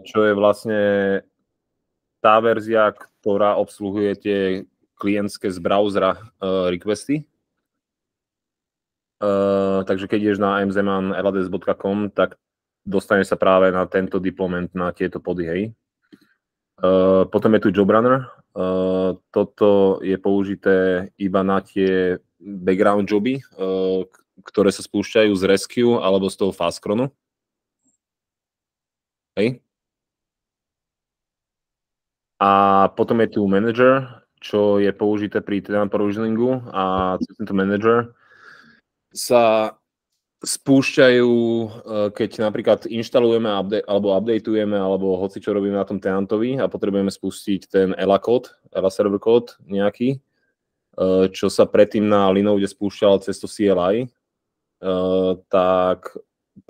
čo je vlastne tá verzia, ktorá obsluhuje tie klientské z browsera requesty. Takže keď ideš na mzeman.lds.com, tak dostaneš sa práve na tento deployment, na tieto pody, hej. Potom je tu JobRunner. Toto je použité iba na tie background joby, ktoré sa spúšťajú z Rescue alebo z toho Fastcronu. Hej. A potom je tu Manager, čo je použité pri tenant provisioningu a cez tento Manager sa spúšťajú, keď napríklad inštalujeme alebo updateujeme, alebo hoci čo robíme na tom tenantovi a potrebujeme spustiť ten ELA kód, ELA server kód nejaký, čo sa predtým na Linode spúšťal cez to CLI, tak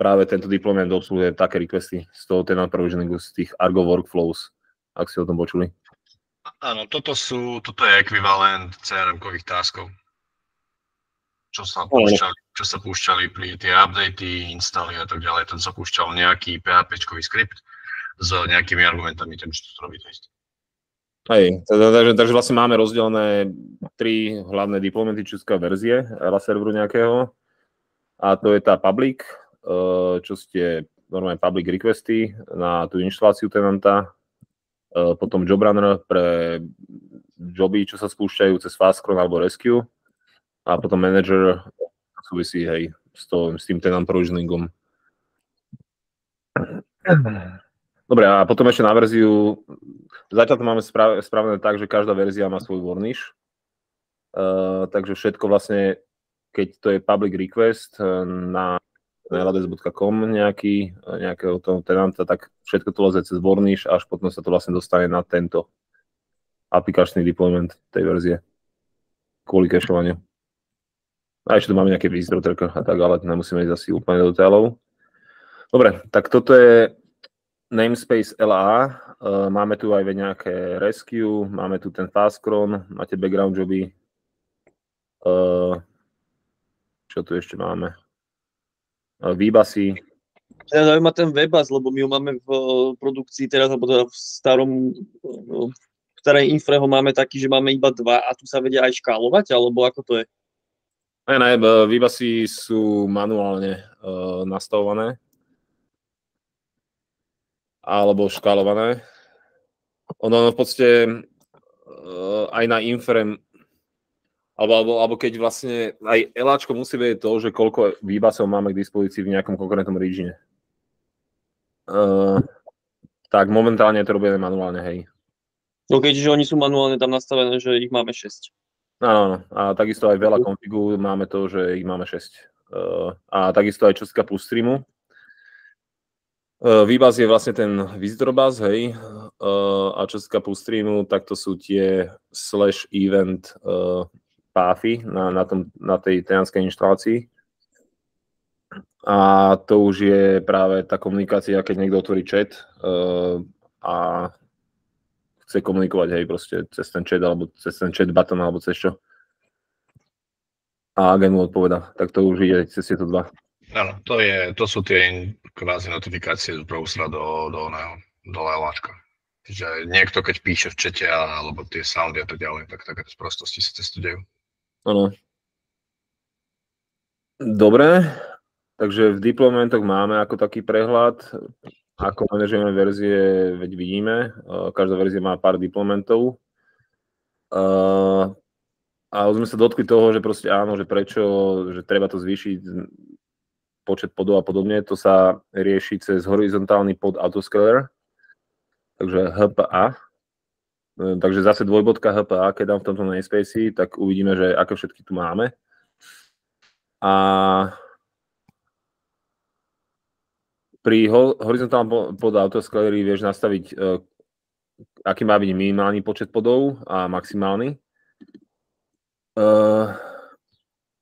práve tento deployment obsluhuje také requesty z toho tenant provisioningu, z tých Argo workflows, ak si o tom počuli. Áno, toto je ekvivalent CRM-kových taskov. Čo sa púšťali pri tie updaty, instaly a tak ďalej, to sa púšťal nejaký PHP-čkový skript s nejakými argumentami, čo to robí to isté. Hej, takže vlastne máme rozdelené 3 hlavné deploymenty, česká verzie ELA serveru nejakého. A to je tá public, čo ste normálne public requesty na tú inštaláciu tenanta. Potom JobRunner pre joby, čo sa spúšťajú cez Fastcron alebo Rescue. A potom Manager súvisí, hej, s tým tenant provisioningom. Dobre, a potom ešte na verziu, zatiaľ to máme spravené tak, že každá verzia má svoj varnish. Takže všetko vlastne, keď to je public request na lds.com nejakého toho tenanta, tak všetko to leze cez varnish, až potom sa to vlastne dostane na tento aplikačný deployment tej verzie kvôli cachovaniu. A ešte tu máme nejaké visitor-tracker a tak, ale nemusíme ísť asi úplne do detailov. Dobre, tak toto je namespace LA. Máme tu aj nejaké rescue, máme tu ten Fastcron, máte background joby. Čo tu ešte máme? Výbasy. Ja zaujíma ten Webas, lebo my ho máme v produkcii teraz, alebo teda v starej infre ho máme taký, že máme iba 2 a tu sa vedia aj škálovať, alebo ako to je? Ne, výbasy sú manuálne nastavované alebo škálované. Ono v podstate aj na infre alebo keď vlastne aj eláčko musí vedieť to, že koľko výbasov máme k dispozícii v nejakom konkrétnom regione. Tak momentálne je to robené manuálne, hej. OK, čiže oni sú manuálne tam nastavené, že ich máme 6. Áno, a takisto aj veľa konfigu máme to, že ich máme 6. A takisto aj čo sa týka plus streamu. Výbaz je vlastne ten visitor bus, hej. A čo sa týka plus streamu, tak to sú tie /event pathy na tej tenantskej inštalácii. A to už je práve tá komunikácia, keď niekto otvorí chat a chce komunikovať, hej, proste cez ten chat, alebo cez ten chat button, alebo cez čo. A agent mu odpoveda. Tak to už ide cez tieto 2. Áno, to sú tie kvázi notifikácie z browsera do leláčka. Čiže niekto, keď píše v čete, alebo tie soundy a tak ďalej, tak také sprostosti sa cez to dejú. Áno. Dobre, takže v deploymentoch máme ako taký prehľad. Ako manažujeme verzie, veď vidíme. Každá verzia má pár deploymentov. A už sme sa dotkli toho, že proste áno, že prečo, že treba to zvýšiť počet podov a podobne. To sa rieši cez horizontálny pod autoscaler, takže HPA. Takže zase dvojbodka HPA, keď dám v tomto namespace, tak uvidíme, že aké všetky tu máme. A pri horizontálnom pod autoscaleri vieš nastaviť, aký má byť minimálny počet podov a maximálny.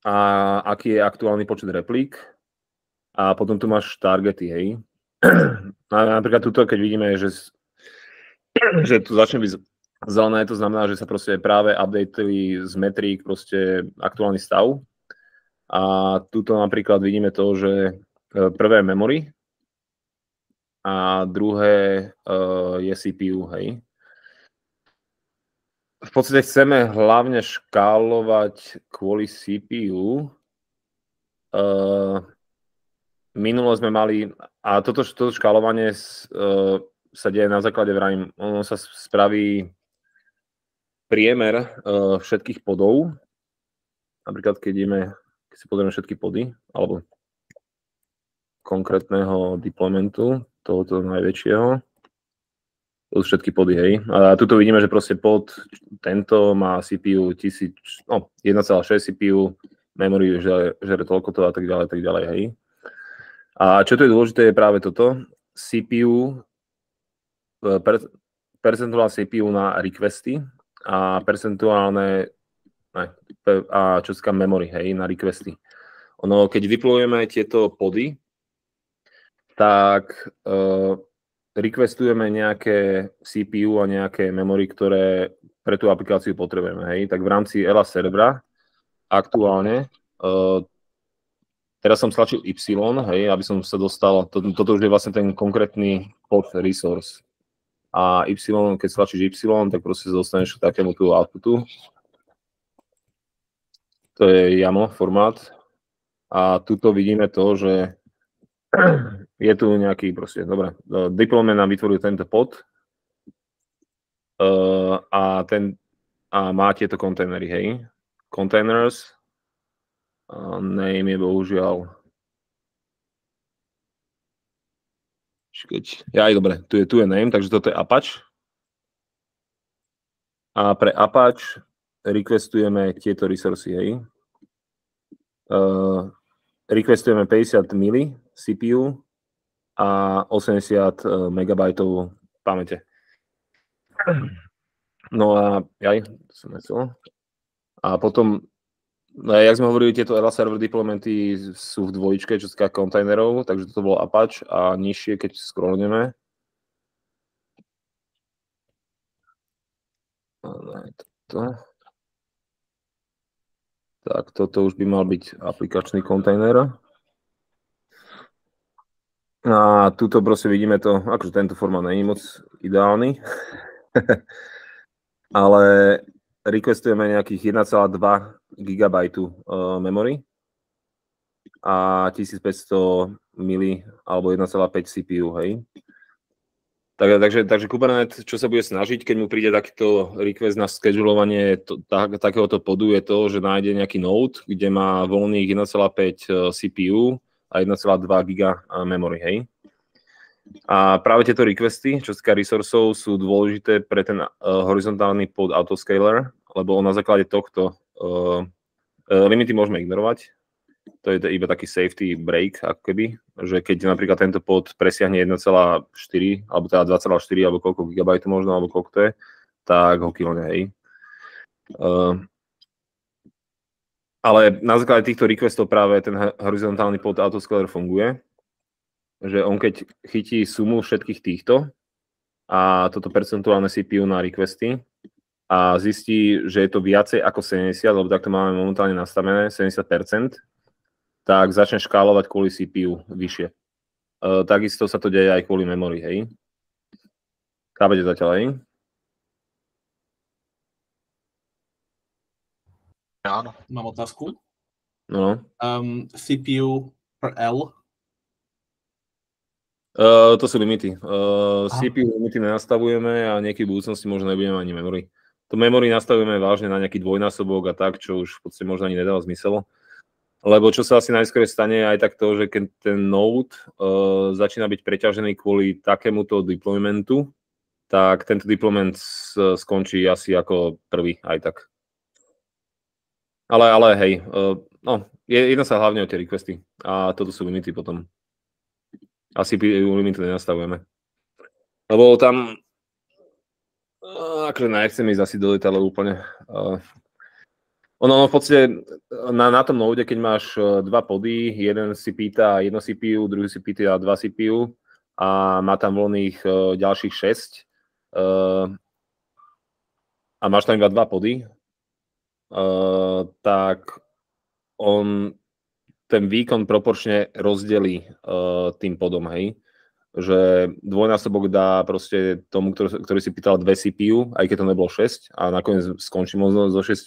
A aký je aktuálny počet replík. A potom tu máš targety, hej. Napríklad tuto, keď vidíme, že tu začne byť zelené, to znamená, že sa proste práve updateli z metrík proste aktuálny stav. A tuto napríklad vidíme to, že prvé memory a druhé je CPU, hej. V podstate chceme hlavne škálovať kvôli CPU. Minule sme mali, a toto škálovanie sa deje na základe, vrajím, ono sa spraví priemer všetkých podov. Napríklad, keď si pozrieme všetky pody, alebo konkrétneho deploymentu, tohoto najväčšieho, to sú všetky pody, hej. A tuto vidíme, že proste pod tento má CPU 1,6 CPU, memory žere toľko a tak ďalej, hej. A čo tu je dôležité, je práve toto. CPU, percentuálne CPU na requesty a percentuálne a čo sa týka memory, hej, na requesty. Ono, keď deployujeme tieto pody, tak requestujeme nejaké CPU a nejaké memory, ktoré pre tú aplikáciu potrebujeme, hej. Tak v rámci ELA servera aktuálne, teraz som stlačil Y, hej, aby som sa dostal, toto už je vlastne ten konkrétny pod resource. A Y, keď stlačíš Y, tak proste sa dostaneš k takému tu outputu. To je YAML formát. A tuto vidíme to, že je tu nejaký proste, dobre, deployment nám vytvoril tento pod a má tieto kontajnery, hej. Containers, name je bohužiaľ, dobre, tu je name, takže toto je Apache. A pre Apache requestujeme tieto resursy, hej. Requestujeme 50 mili CPU a 80 MB pamäte. No a potom, jak sme hovorili, tieto ELA server deploymenty sú v dvojičke, čo sa týka kontajnerov, takže toto bol Apache a nižšie, keď scrollneme. Tak toto už by mal byť aplikačný kontajner. A tuto proste vidíme to, akože tento formát nie je moc ideálny, ale requestujeme nejakých 1,2 GB memory a 1500 mili alebo 1,5 CPU, hej. Takže Kubernetes, čo sa bude snažiť, keď mu príde takýto request na schedulovanie takéhoto podu, je to, že nájde nejaký node, kde má voľných 1,5 CPU a 1,2 GB memory, hej. A práve tieto requesty, čo sa týka resursov, sú dôležité pre ten horizontálny pod autoscaler, lebo na základe tohto limity môžeme ignorovať. To je iba taký safety break, ako keby, že keď napríklad tento pod presiahne 1,4, alebo teda 2,4, alebo koľko gigabajtov možno, alebo koľko to je, tak ho killne, hej. Ale na základe týchto requestov práve ten horizontálny pod autoscaler funguje, že on keď chytí sumu všetkých týchto a toto percentuálne CPU na requesty a zistí, že je to viacej ako 70, lebo takto máme momentálne nastavené 70%, tak začne škálovať kvôli CPU vyššie. Takisto sa to deje aj kvôli memory, hej. Chápete zatiaľ, hej? Áno, mám otázku. No. CPU per L? To sú limity. CPU limity nenastavujeme a niekedy v budúcnosti možno nebudeme ani memory. To memory nastavujeme vážne na nejaký dvojnásobok a tak, čo už v podstate možno ani nedáva zmysel. Lebo čo sa asi najskôr stane aj tak to, že keď ten node začína byť preťažený kvôli takémuto deploymentu, tak tento deployment skončí asi ako prvý aj tak. Ale hej, jedná sa hlavne o tie requesty a toto sú limity potom. Asi limity nenastavujeme. Lebo tam, akože nechcem ísť asi do detailu úplne. Ono v podstate na tom node, keď máš dva pody, jeden si pýta jedno CPU, druhý si pýta dva CPU a má tam voľných ďalších 6 a máš tam iba dva pody, tak on ten výkon proporčne rozdelí tým podom, hej. že dvojnásobok dá proste tomu, ktorý si pýtal 2 CPU, aj keď to nebolo 6 a nakoniec skončí možno so 6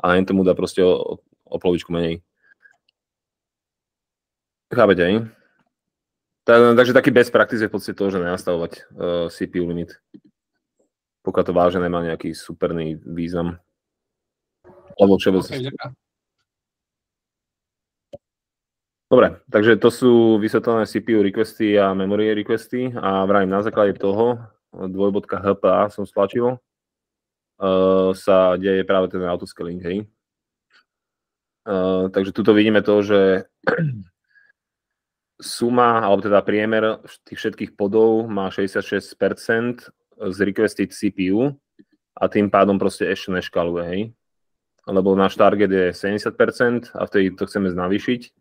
a len tomu dá proste o polovičku menej. Chápete, aj? Takže taký best practice je v podstate to, že nenastavovať CPU limit. Pokiaľ to vážne nemá nejaký superný význam. Alebo čo Dobre, takže to sú vysvetlené CPU requesty a memory requesty a vrajím na základe toho, 2.hpa som stlačil, sa deje práve ten autoscaling, hej. Takže tuto vidíme to, že suma, alebo teda priemer tých všetkých podov má 66% z requested CPU a tým pádom proste ešte neškaluje, hej. Lebo náš target je 70% a vtedy to chceme navýšiť.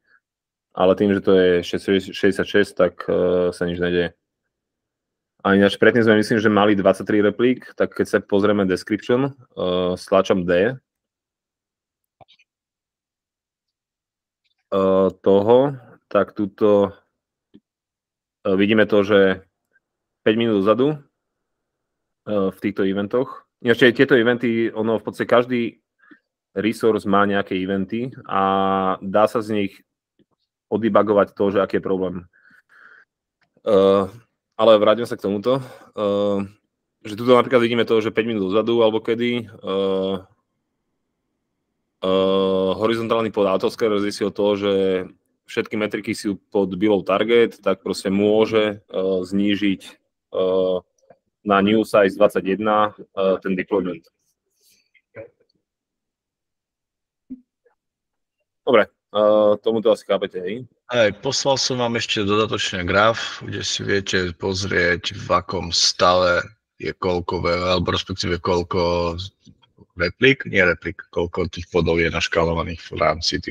Ale tým, že to je 66, tak sa nič nedeje. A ináč predtým sme myslím, že mali 23 replík, tak keď sa pozrieme description, stlačam D toho, tak tuto vidíme to, že 5 minút dozadu v týchto eventoch. Ešte tieto eventy, ono v podstate každý resource má nejaké eventy a dá sa z nich odebugovať to, že aký je problém. Ale vrátim sa k tomuto. Že tuto napríklad vidíme to, že 5 minút dozadu, alebo kedy horizontálny pod autoscaler zistil to, že všetky metriky sú pod below target, tak proste môže znížiť na new size 21 ten deployment. Dobre. Tomuto asi chápete, hej? Hej, poslal som vám ešte dodatočne graf, kde si viete pozrieť, v akom stave je koľko, alebo respektíve koľko replik, koľko tých podov je naškalovaných v rámci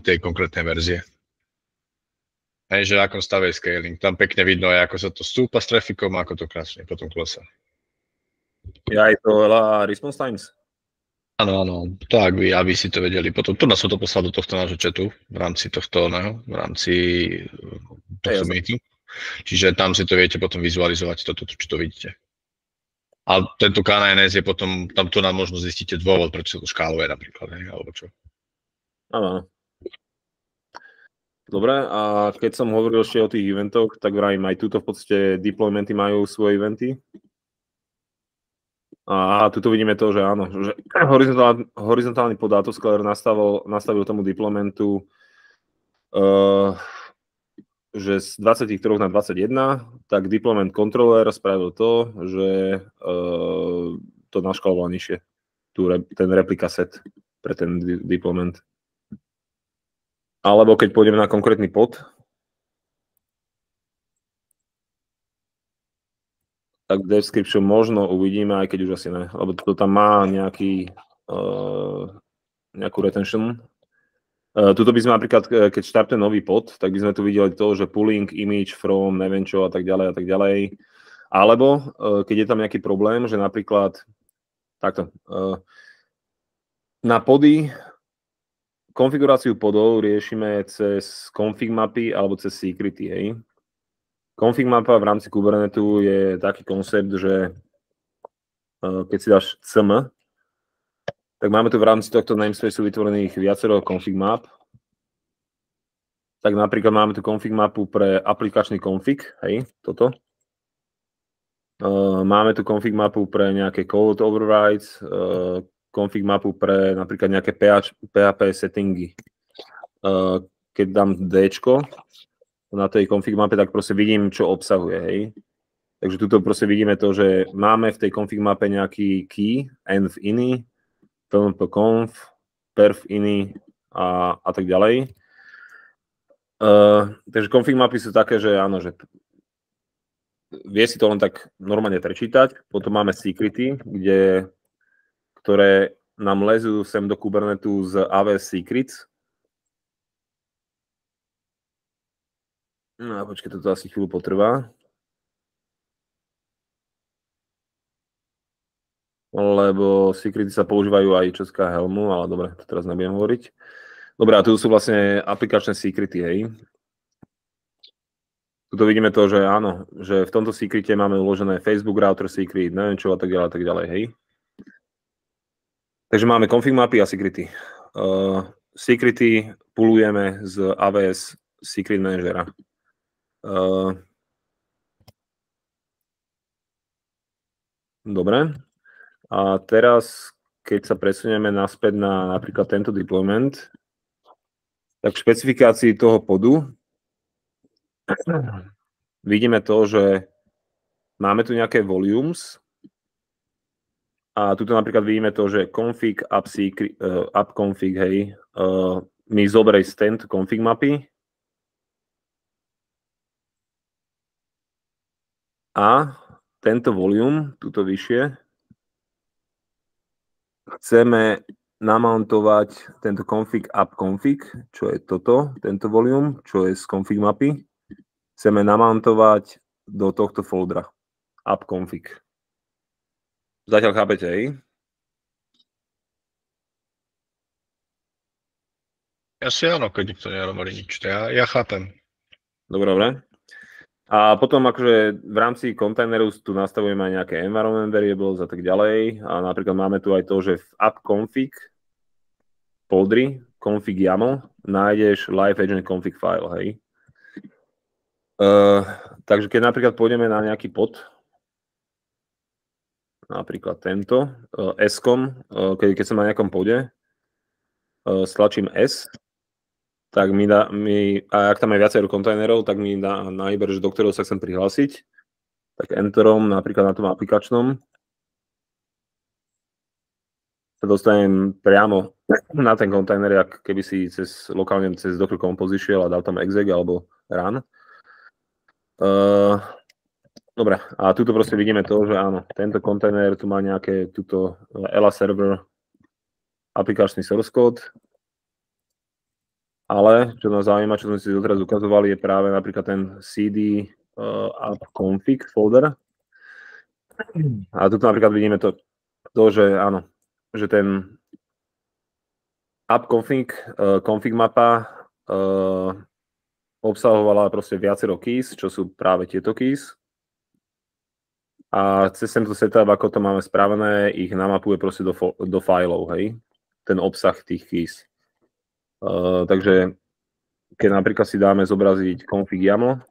tej konkrétnej verzie. Hej, že v akom stave je scaling. Tam pekne vidno aj, ako sa to stúpa s trafikom a ako to krásne potom klesá. Je aj to veľa response times? Áno, tak aby si to vedeli. Potom tu nás som to poslal do tohto nášho chatu v rámci tohto meetingu. Čiže tam si to viete potom vizualizovať, toto, čo to vidíte. A tento KNS je potom, tam tu nám možno zistíte dôvod, prečo sa to škáluje napríklad, alebo čo. Áno. Dobre, a keď som hovoril ešte o tých eventoch, tak vrajím aj túto v podstate deploymenty majú svoje eventy. A tuto vidíme to, že áno, že horizontálny pod autoscaler nastavil tomu deploymentu, že z 23 na 21, tak deployment controller spravil to, že to naškaloval nižšie, ten replika set pre ten deployment. Alebo keď pôjdeme na konkrétny pod, tak v description možno uvidíme, aj keď už asi ne, lebo to tam má nejakú retention. Tuto by sme napríklad, keď štartuje nový pod, tak by sme tu videli to, že pulling image from neviem čo a tak ďalej a tak ďalej. Alebo keď je tam nejaký problém, že napríklad takto, na pody konfiguráciu podov riešime cez config mapy alebo cez secrety, hej. Config mapa v rámci Kubernetu je taký koncept, že keď si dáš cm, tak máme tu v rámci tohto namespaceu vytvorených viacero config map. Tak napríklad máme tu config mapu pre aplikačný config, hej, toto. Máme tu config mapu pre nejaké code overrides, config mapu pre napríklad nejaké PHP settingy. Keď dám D-čko na tej config mape, tak proste vidím, čo obsahuje, hej. Takže tuto proste vidíme to, že máme v tej config mape nejaký key, env ini, filmp.conf, perf ini a tak ďalej. Takže config mapy sú také, že áno, že vie si to len tak normálne prečítať. Potom máme secrety, ktoré nám lezú sem do Kubernetu z AWS Secrets. No a počkej, toto asi chvíľu potrvá. Lebo secrety sa používajú aj česká Helmu, ale dobre, to teraz nebudem hovoriť. Dobre, a tu sú vlastne aplikačné secrety, hej. Tuto vidíme to, že áno, že v tomto secrete máme uložené Facebook router secret, neviem čo a tak ďalej, hej. Takže máme config mapy a secrety. Secrety pulujeme z AWS Secret Managera. Dobre. A teraz, keď sa presunieme naspäť na napríklad tento deployment, tak v špecifikácii toho podu vidíme to, že máme tu nejaké volumes a tuto napríklad vidíme to, že config app config, hej, mi zoberie z tento config mapy a tento volume, tuto vyššie, chceme namountovať tento config app config, čo je toto, tento volume, čo je z config mapy. Chceme namountovať do tohto foldera app config. Zatiaľ chápete, hej? Asi áno, keď nikto nerobí nič. Ja chápem. Dobre. A potom akože v rámci kontajneru tu nastavujeme aj nejaké environment variables a tak ďalej. A napríklad máme tu aj to, že v app config folderi config YAML nájdeš live agent config file, hej? Takže keď napríklad pôjdeme na nejaký pod, napríklad tento, S-com, keď som na nejakom pode, stlačím S, tak a ak tam je viacero kontajnerov, tak mi dá na výber, že do ktorého sa chcem prihlásiť, tak enterom, napríklad na tom aplikačnom, sa dostanem priamo na ten kontajner, ak keby si lokálne cez Docker Compose išiel a dal tam exec alebo run. Dobre, a tuto proste vidíme to, že áno, tento kontajner tu má nejaké tuto ELA server aplikačný source code, ale čo nás zaujíma, čo sme si doteraz ukazovali, je práve napríklad ten cd app config folder. A tu napríklad vidíme to, že áno, že ten app config mapa obsahovala proste viacero keys, čo sú práve tieto keys. A cez tento setup, ako to máme spravené, ich namapuje proste do fileov, hej, ten obsah tých keys. Takže keď napríklad si dáme zobraziť config YAML,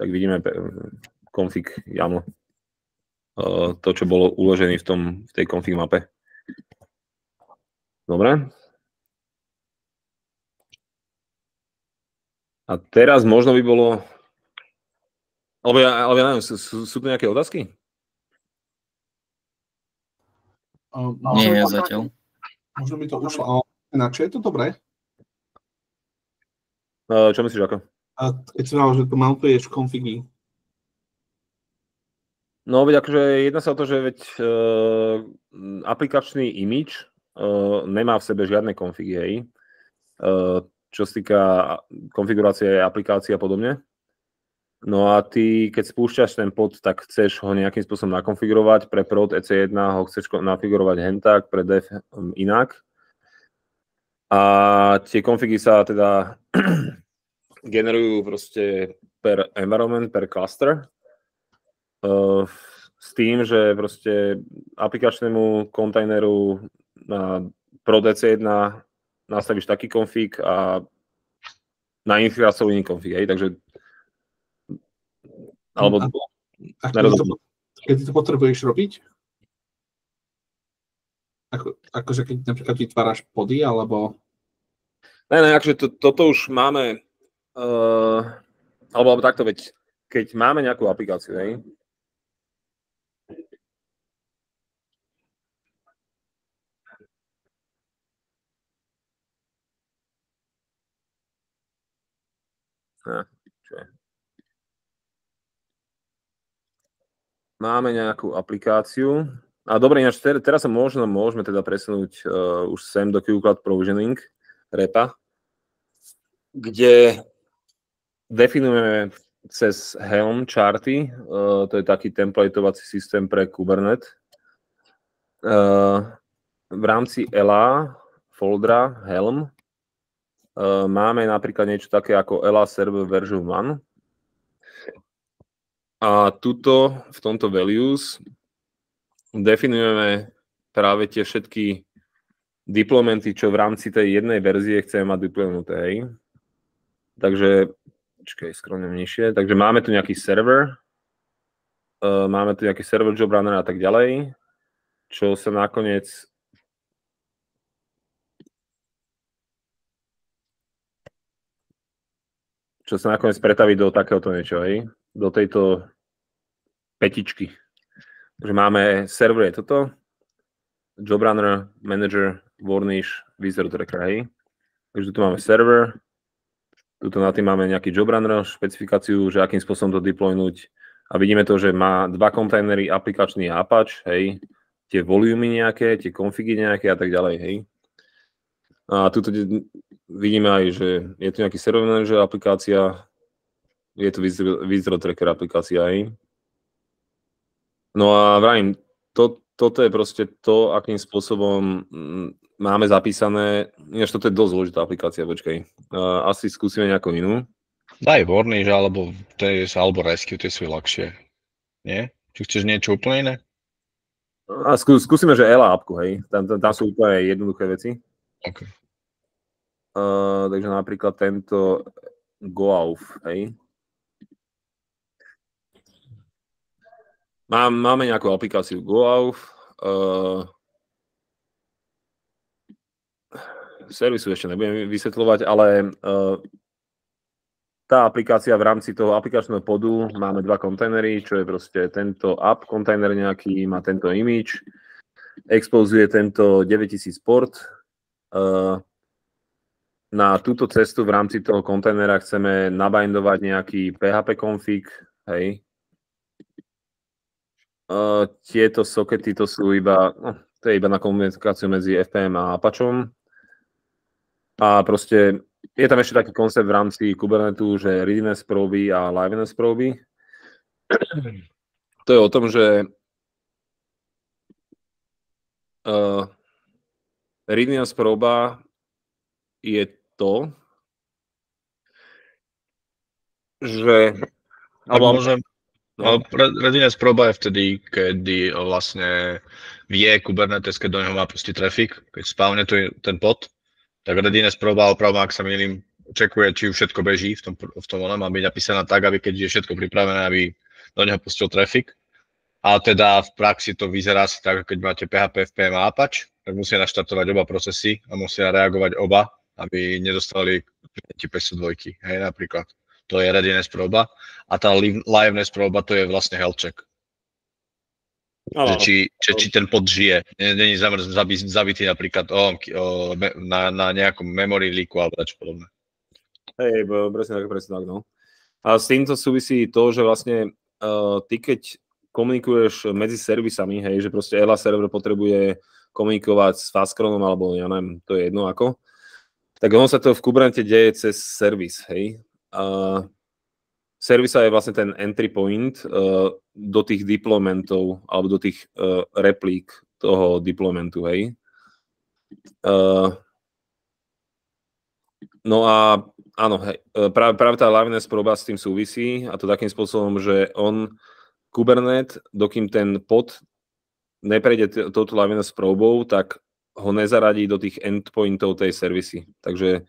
tak vidíme config YAML, to, čo bolo uložené v tej config mape. Dobre. A teraz možno by bolo... Ale ja neviem, sú tu nejaké otázky? Nie, zatiaľ. Možno mi to ušlo. Na čo je to dobré? Čo myslíš, ako? Keď si hovoril, že to mountuješ konfigy. No, veď akože jedná sa o to, že aplikačný image nemá v sebe žiadne konfigy, hej. Čo sa týka konfigurácie aplikácií a podobne. No a ty, keď spúšťaš ten pod, tak chceš ho nejakým spôsobom nakonfigurovať. Pre prod EC1 ho chceš nakonfigurovať hentak, pre dev inak. A tie konfigy sa teda generujú proste per environment, per cluster. S tým, že proste aplikačnému kontajneru na prod EC1 nastavíš taký konfig a na integráciu iný konfig, hej, takže alebo... Keď to potrebuješ robiť? Akože keď napríklad vytváraš pody, alebo... Ne, akože toto už máme, alebo takto, veď, keď máme nejakú aplikáciu, hej, čo je? Máme nejakú aplikáciu. A dobre, ináč teraz sa môžeme teda presunúť už sem do QCloud Provisioning repa, kde definujeme cez Helm charty, to je taký templateovací systém pre Kubernetes. V rámci ELA foldera Helm máme napríklad niečo také ako ELA Server version 1. A tuto, v tomto values, definujeme práve tie všetky deploymenty, čo v rámci tej jednej verzie chceme mať deploynuté, hej. Takže, scrollnem nižšie. Takže máme tu nejaký server, máme tu nejaký server job runner a tak ďalej, čo sa nakoniec pretaví do takéhoto niečo, hej? Do tejto petičky. Takže máme server je toto, job runner, manager, Varnish, visitor tracker, hej? Takže tu máme server, tuto na tým máme nejaký job runner, špecifikáciu, že akým spôsobom to deploynúť. A vidíme to, že má dva kontajnery, aplikačný a Apache, hej? Tie volumy nejaké, tie konfigy nejaké a tak ďalej, hej? A tuto vidíme aj, že je tu nejaký server manager aplikácia, je tu visitor tracker aplikácia, hej? No a vrajím, toto je proste to, akým spôsobom máme zapísané, ináč toto je dosť zložitá aplikácia, počkaj. Asi skúsime nejakú inú. Daj Varnish, alebo Rescue, tie sú ľahšie. Nie? Či chceš niečo úplne iné? A skúsime, že ELA appku, hej. Tam sú úplne jednoduché veci. OK. Takže napríklad tento GoAuth, hej. Máme nejakú aplikáciu GoAuth. Servisu ešte nebudem vysvetľovať, ale tá aplikácia v rámci toho aplikačného podu máme dva kontajnery, čo je proste tento app kontajner nejaký, má tento image, expozuje tento 9000 port. Na túto cestu v rámci toho kontajnera chceme nabindovať nejaký PHP config, hej. Tieto sokety to sú iba, to je iba na komunikáciu medzi FPM a Apacheom. A proste je tam ešte taký koncept v rámci Kubernetu, že readiness proby a liveness proby. To je o tom, že readiness proba je to, že... Môžem... No, readiness proba je vtedy, kedy vlastne vie Kubernetes, keď do neho má pustiť traffic, keď spávne ten pod, tak readiness proba, opravdu, ak sa mýlim, čekuje, či už všetko beží v tom má byť napísaná tak, aby keď je všetko pripravené, aby do neho pustil traffic. A teda v praxi to vyzerá si tak, keď máte PHP, FPM a Apache, tak musia naštartovať oba procesy a musia reagovať oba, aby nedostali klienti 502, hej, napríklad. To je readiness proba. A tá liveness proba, to je vlastne health check. Či ten pod žije. Není zabitý napríklad na nejakom memory leaku alebo niečo podobné. Hej, presne tak, no. A s týmto súvisí to, že vlastne ty keď komunikuješ medzi servisami, hej, že proste ELA server potrebuje komunikovať s Fastcronom alebo ja neviem, to je jedno ako, tak ono sa to v Kubernete deje cez servis, hej. Servisa je vlastne ten entry point do tých deploymentov alebo do tých replík toho deploymentu, hej. No a áno, hej, práve tá liveness proba s tým súvisí a to takým spôsobom, že Kubernetes, dokým ten pod neprejde touto liveness probou, tak ho nezaradí do tých endpointov tej servisy. Takže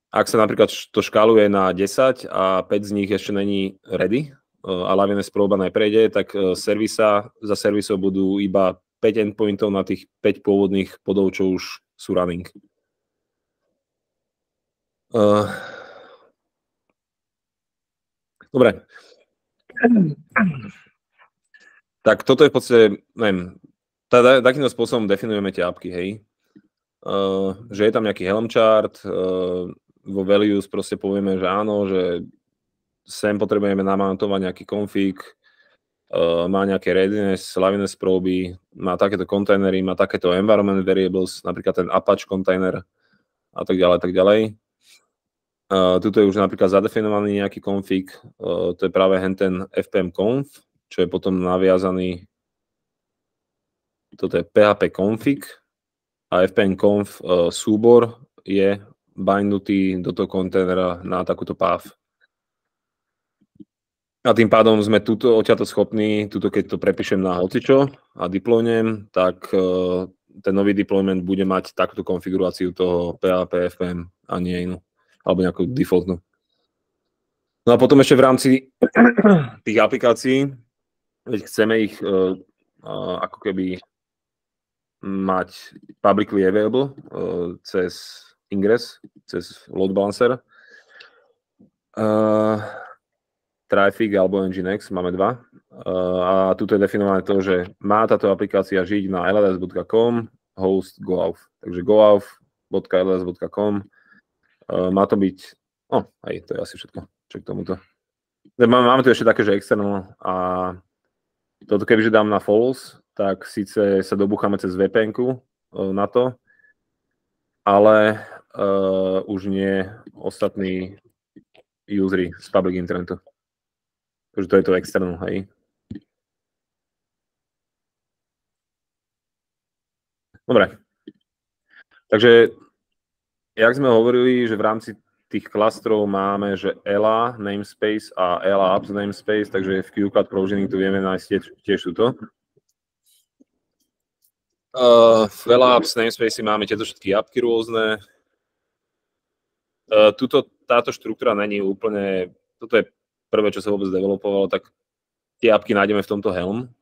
ak sa napríklad to škáluje na 10 a 5 z nich ešte není ready a liveness proba neprejde, tak za servisov budú iba 5 endpointov na tých 5 pôvodných podov, čo už sú running. Dobre. Tak toto je v podstate, neviem, takýmto spôsobom definujeme tie apky, hej. Že je tam nejaký Helm chart, vo values proste povieme, že áno, že sem potrebujeme namountovať nejaký config, má nejaké readiness, liveness proby, má takéto kontajnery, má takéto environment variables, napríklad ten Apache kontajner a tak ďalej, tak ďalej. Tuto je už napríklad zadefinovaný nejaký config, to je práve ten FPM conf, čo je potom naviazaný, toto je PHP config a FPM conf súbor je bindnutý do toho kontajnera na takúto path. A tým pádom sme odtiaľto schopní, keď to prepíšem na hocičo a deploynem, tak ten nový deployment bude mať takúto konfiguráciu toho PHP, FPM a nie inú, alebo nejakú defaultnú. No a potom ešte v rámci tých aplikácií, veď chceme ich ako keby mať publicly available cez Ingress, cez load balancer. Traffic alebo Nginx, máme dva. A tu je definované to, že má táto aplikácia žiť na lls.com, host goauth. Takže goauth.ls.com. Má to byť... to je asi všetko. Čo k tomuto. Máme tu ešte také, že external a toto kebyže dám na false, tak síce sa dobúchame cez VPN-ku na to, ale už nie ostatní usery z public internetu. Takže to je to external, hej. Dobre. Takže, jak sme hovorili, že v rámci tých klastrov máme, že ELA namespace a ELA apps namespace, takže v QCloud Provisioning tu vieme nájsť tiež túto. V ELA apps namespace máme tieto všetky appky rôzne. Táto štruktúra není úplne, toto je prvé, čo sa vôbec developovalo, tak tie appky nájdeme v tomto Helm.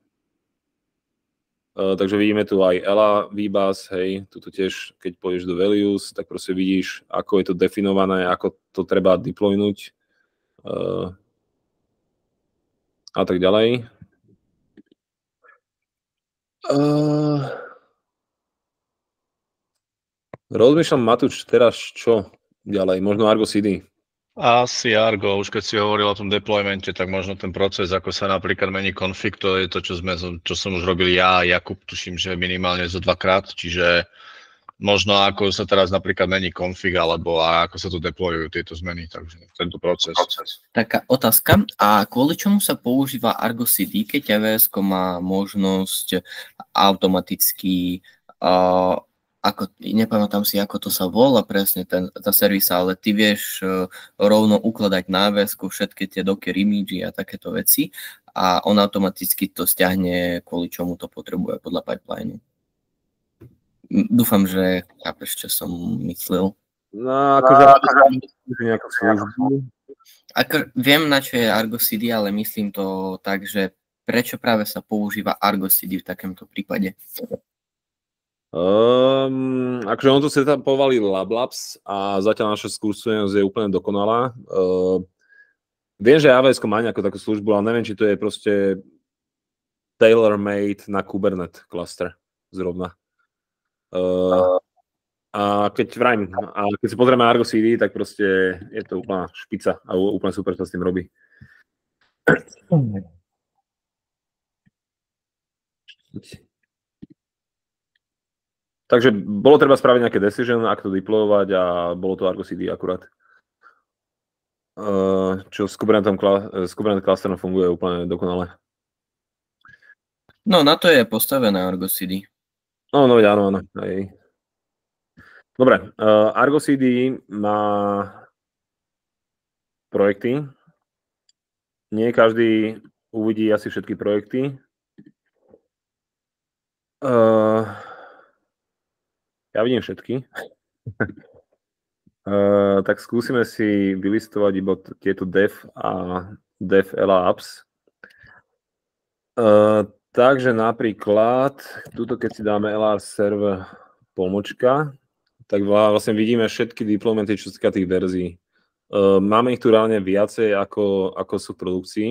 Takže vidíme tu aj ELA, VBus, hej, tuto tiež, keď pôjdeš do values, tak proste vidíš, ako je to definované, ako to treba deploynúť a tak ďalej. Rozmýšľam, Matúš, teraz čo ďalej? Možno Argo CD. Asi Argo, už keď si hovoril o tom deploymente, tak možno ten proces, ako sa napríklad mení config, to je to, čo som už robil ja a Jakub, tuším, že minimálne zo 2-krát, čiže možno ako sa teraz napríklad mení config, alebo ako sa tu deployujú tieto zmeny, takže tento proces. Taká otázka, a kvôli čomu sa používa Argo CD, keď AWS má možnosť automaticky nepamätám si, ako to sa volá presne tá servisa, ale ty vieš rovno ukladať na AWS-ku všetky tie Docker image a takéto veci a on automaticky to stiahne, kvôli čomu to potrebuje podľa pipeline. Dúfam, že chápeš, čo som myslel. No, akože nejakú službu. Viem, na čo je Argo CD, ale myslím to tak, že prečo práve sa používa Argo CD v takomto prípade? Akože on to setupovali LabLabs a zatiaľ naša skúsenosť je úplne dokonalá. Viem, že AWS má nejakú takú službu, ale neviem, či to je proste tailor-made na Kubernetes cluster zrovna. A keď si pozrieme Argo CD, tak proste je to úplná špica a úplne super, čo s tým robí. Takže bolo treba spraviť nejaké decision, ako to deployovať a bolo to Argo CD akurát. Čo s Kubernetes clusterom funguje úplne dokonale. No, na to je postavené Argo CD. No, áno. Hej. Dobre, Argo CD má projekty. Nie každý uvidí asi všetky projekty. Ja vidím všetky. Tak skúsime si vylistovať iba tieto dev a dev ELA apps. Takže napríklad, tuto keď si dáme ELA server pomočka, tak vlastne vidíme všetky deploymenty, čo sa týka tých verzií. Máme ich tu reálne viacej, ako sú v produkcii.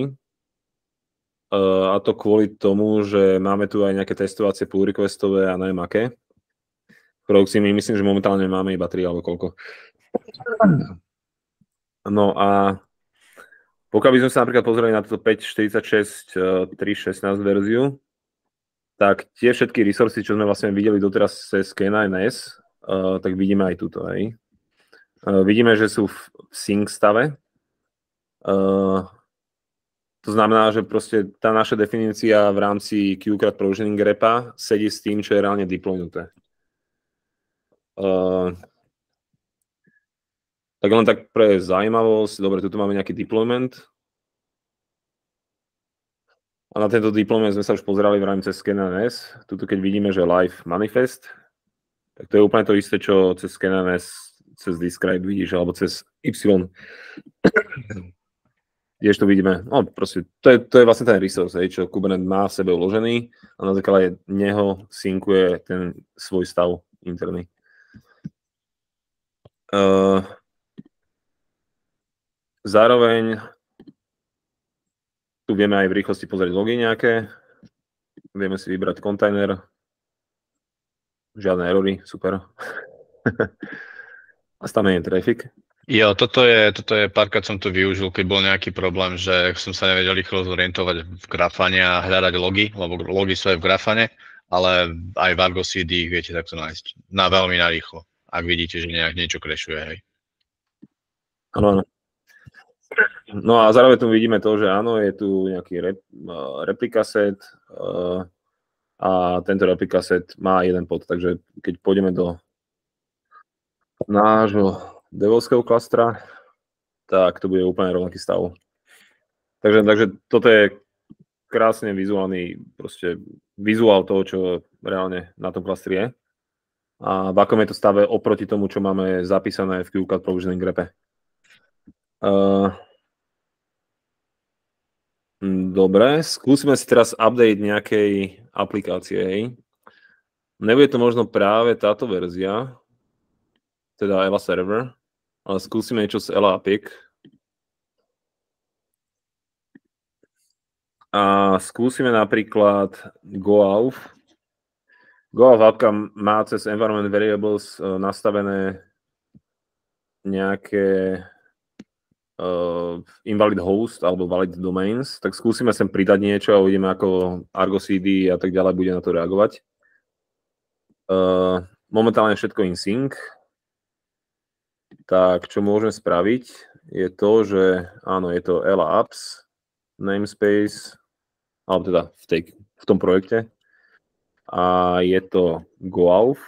A to kvôli tomu, že máme tu aj nejaké testovacie pull requestové a neviem aké. Produkcii my myslím, že momentálne máme iba 3 alebo koľko. No a pokiaľ by sme sa napríklad pozreli na túto 5.46 3.16 verziu, tak tie všetky resursy, čo sme vlastne videli doteraz cez K9S, tak vidíme aj tuto. Hej. Vidíme, že sú v sync stave. To znamená, že proste tá naša definícia v rámci QCloud Provisioning repa sedí s tým, čo je reálne deploynuté. Tak len tak pre zaujímavosť, dobre, tuto máme nejaký deployment. A na tento deployment sme sa už pozerali v rámci ScanNS. Tuto keď vidíme, že live manifest, tak to je úplne to isté, čo cez ScanNS, cez describe vidíš, alebo cez Y. Tiež to vidíme. No proste, to je vlastne ten resource, čo Kubernetes má v sebe uložený a na základe neho synkuje ten svoj stav interný. Zároveň tu vieme aj v rýchlosti pozrieť logy nejaké. Vieme si vybrať kontajner. Žiadne erory, super. A tam je traffic. Jo, toto je párkrát som to využil, keď bol nejaký problém, že som sa nevedel rýchlo zorientovať v grafane a hľadať logy, lebo logy sú aj v grafane, ale aj v Argo CD ich viete takto nájsť. Veľmi narýchlo, ak vidíte, že niečo crashuje, hej. Áno. No a zároveň tu vidíme to, že áno, je tu nejaký replika set a tento replika set má jeden pod, takže keď pôjdeme do nášho devovského klastra, tak to bude úplne rovnaký stav. Takže toto je krásne vizuálny proste vizuál toho, čo reálne na tom klastri je. A v akom je to stave oproti tomu, čo máme zapísané v QCAD Provisioning grepe. Dobre, skúsime si teraz update nejakej aplikácie. Hej. Nebude to možno práve táto verzia, teda ELA server, ale skúsime niečo z ELA APIK. A skúsime napríklad GoAuth. GoAuth appka má cez environment variables nastavené nejaké invalid host alebo valid domains, tak skúsime sem pridať niečo a uvidíme, ako Argo CD a tak ďalej bude na to reagovať. Momentálne všetko in sync. Tak, čo môžeme spraviť, je to, že áno, je to ELA apps, namespace, alebo teda v tom projekte. A je to GoAuth.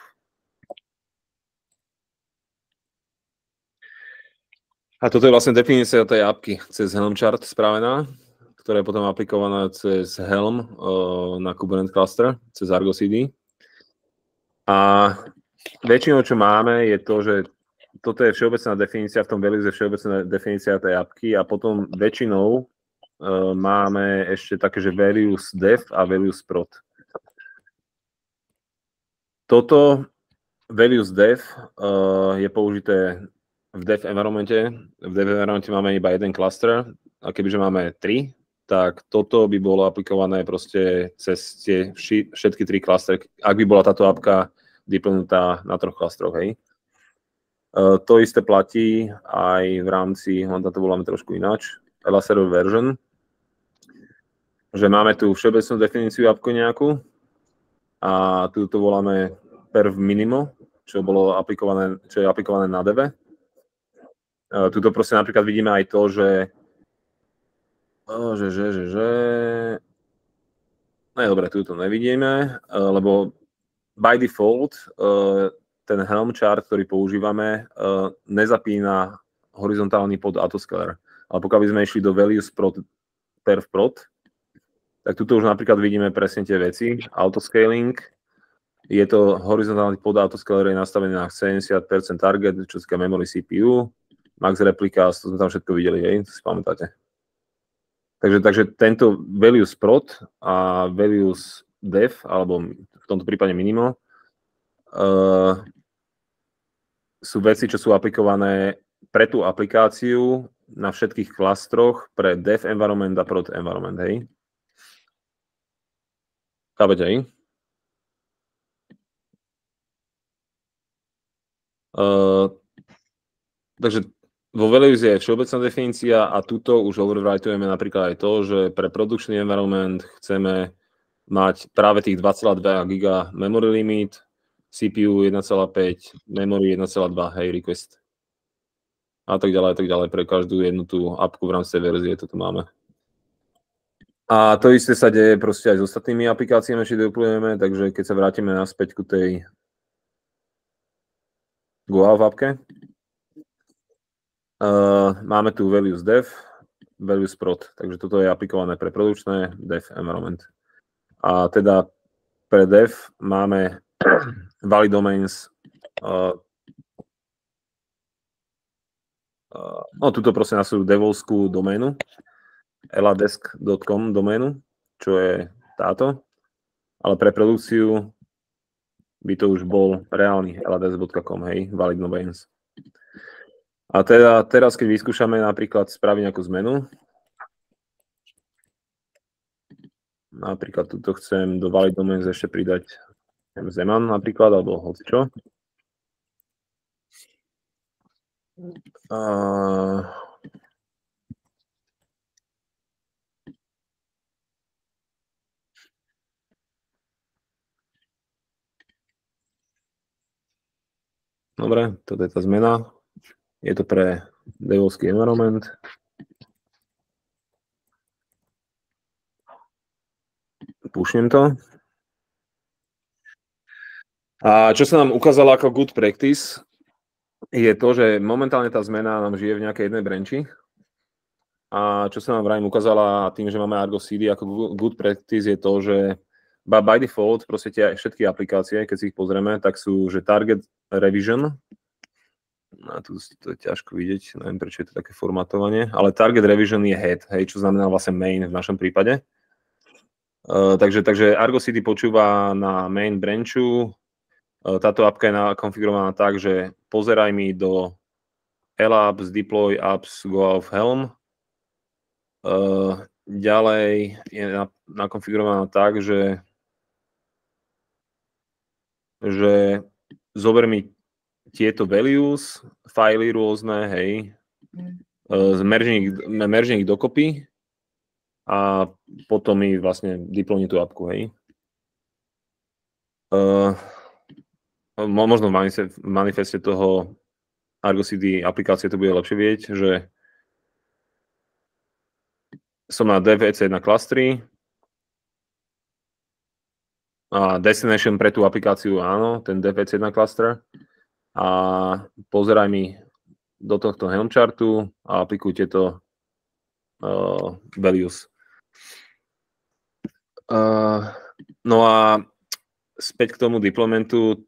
A toto je vlastne definícia tej appky cez Helm chart spravená, ktorá je potom aplikovaná cez Helm na Kubernetes cluster, cez Argo CD. A väčšinou, čo máme, je to, že toto je všeobecná definícia, v tom values je všeobecná definícia tej appky a potom väčšinou máme ešte také, že values def a values prod. Toto values def je použité v dev environmente. V dev environmente máme iba jeden cluster a kebyže máme 3, tak toto by bolo aplikované proste cez tie všetky 3 clustery, ak by bola táto appka deploynutá na 3 clusteroch, hej. To isté platí aj v rámci, len to voláme trošku ináč, ELA server version, že máme tu všeobecnú definíciu appku nejakú a tu to voláme perv minimo, čo je aplikované na deve. Tuto proste napríklad vidíme aj to, že no dobre, tu to nevidíme, lebo by default ten Helm chart, ktorý používame, nezapína horizontálny pod autoscaler. Ale pokiaľ by sme išli do values prod, perv prod, tak tuto už napríklad vidíme presne tie veci. Autoscaling, je to horizontálny pod autoscaler, je nastavený na 70% target, čo sa týka memory CPU, max replika, to sme tam všetko videli, hej, to si pamätáte. Takže tento values prod a values def, alebo v tomto prípade minimo, sú veci, čo sú aplikované pre tú aplikáciu na všetkých klastroch pre dev environment a prod environment, hej. Chápete, hej? Takže vo values je všeobecná definícia a tuto už overwritujeme napríklad aj to, že pre produkčný environment chceme mať práve tých 2,2 GB memory limit, CPU 1,5, memory 1,2, hej, request. A tak ďalej, pre každú jednu tú appku v rámci verzie toto máme. A to isté sa deje proste aj s ostatnými aplikáciami, či deployujeme, takže keď sa vrátime naspäť ku tej GoAuth appke, máme tu values def, values prod. Takže toto je aplikované pre produkčné dev environment. A teda pre dev máme valid domains, tuto proste nasledujú devovskú doménu, eladesk.com doménu, čo je táto, ale pre produkciu by to už bol reálny eladesk.com, hej, valid domains. A teda teraz, keď vyskúšame napríklad spraviť nejakú zmenu, napríklad tuto chcem do valid domains ešte pridať Zeman napríklad, alebo hocičo. Dobre, toto je tá zmena. Je to pre devovský environment. Pušnem to. A čo sa nám ukázalo ako good practice, je to, že momentálne tá zmena nám žije v nejakej jednej branchi. A čo sa nám vrajím ukázala tým, že máme Argo CD ako good practice, je to, že by default proste všetky aplikácie, keď si ich pozrieme, tak sú, že target revision. A tu to je ťažko vidieť, neviem, prečo je to také formatovanie, ale target revision je head, hej, čo znamená vlastne main v našom prípade. Takže Argo CD počúva na main branchu. Táto apka je konfigurovaná tak, že pozeraj mi do labs, deploy apps, go off Helm. Ďalej je nakonfigurovaná tak, že zober mi tieto values, fajly rôzne, hej, merge ich dokopy a potom mi vlastne deployni tú apku, hej. Možno v manifeste toho Argo CD aplikácie to bude lepšie vidieť, že som na dev EC1 klastri a destination pre tú aplikáciu, áno, ten dev EC1 cluster a pozeraj mi do tohto Helm chartu a aplikuj tieto values. No a späť k tomu deploymentu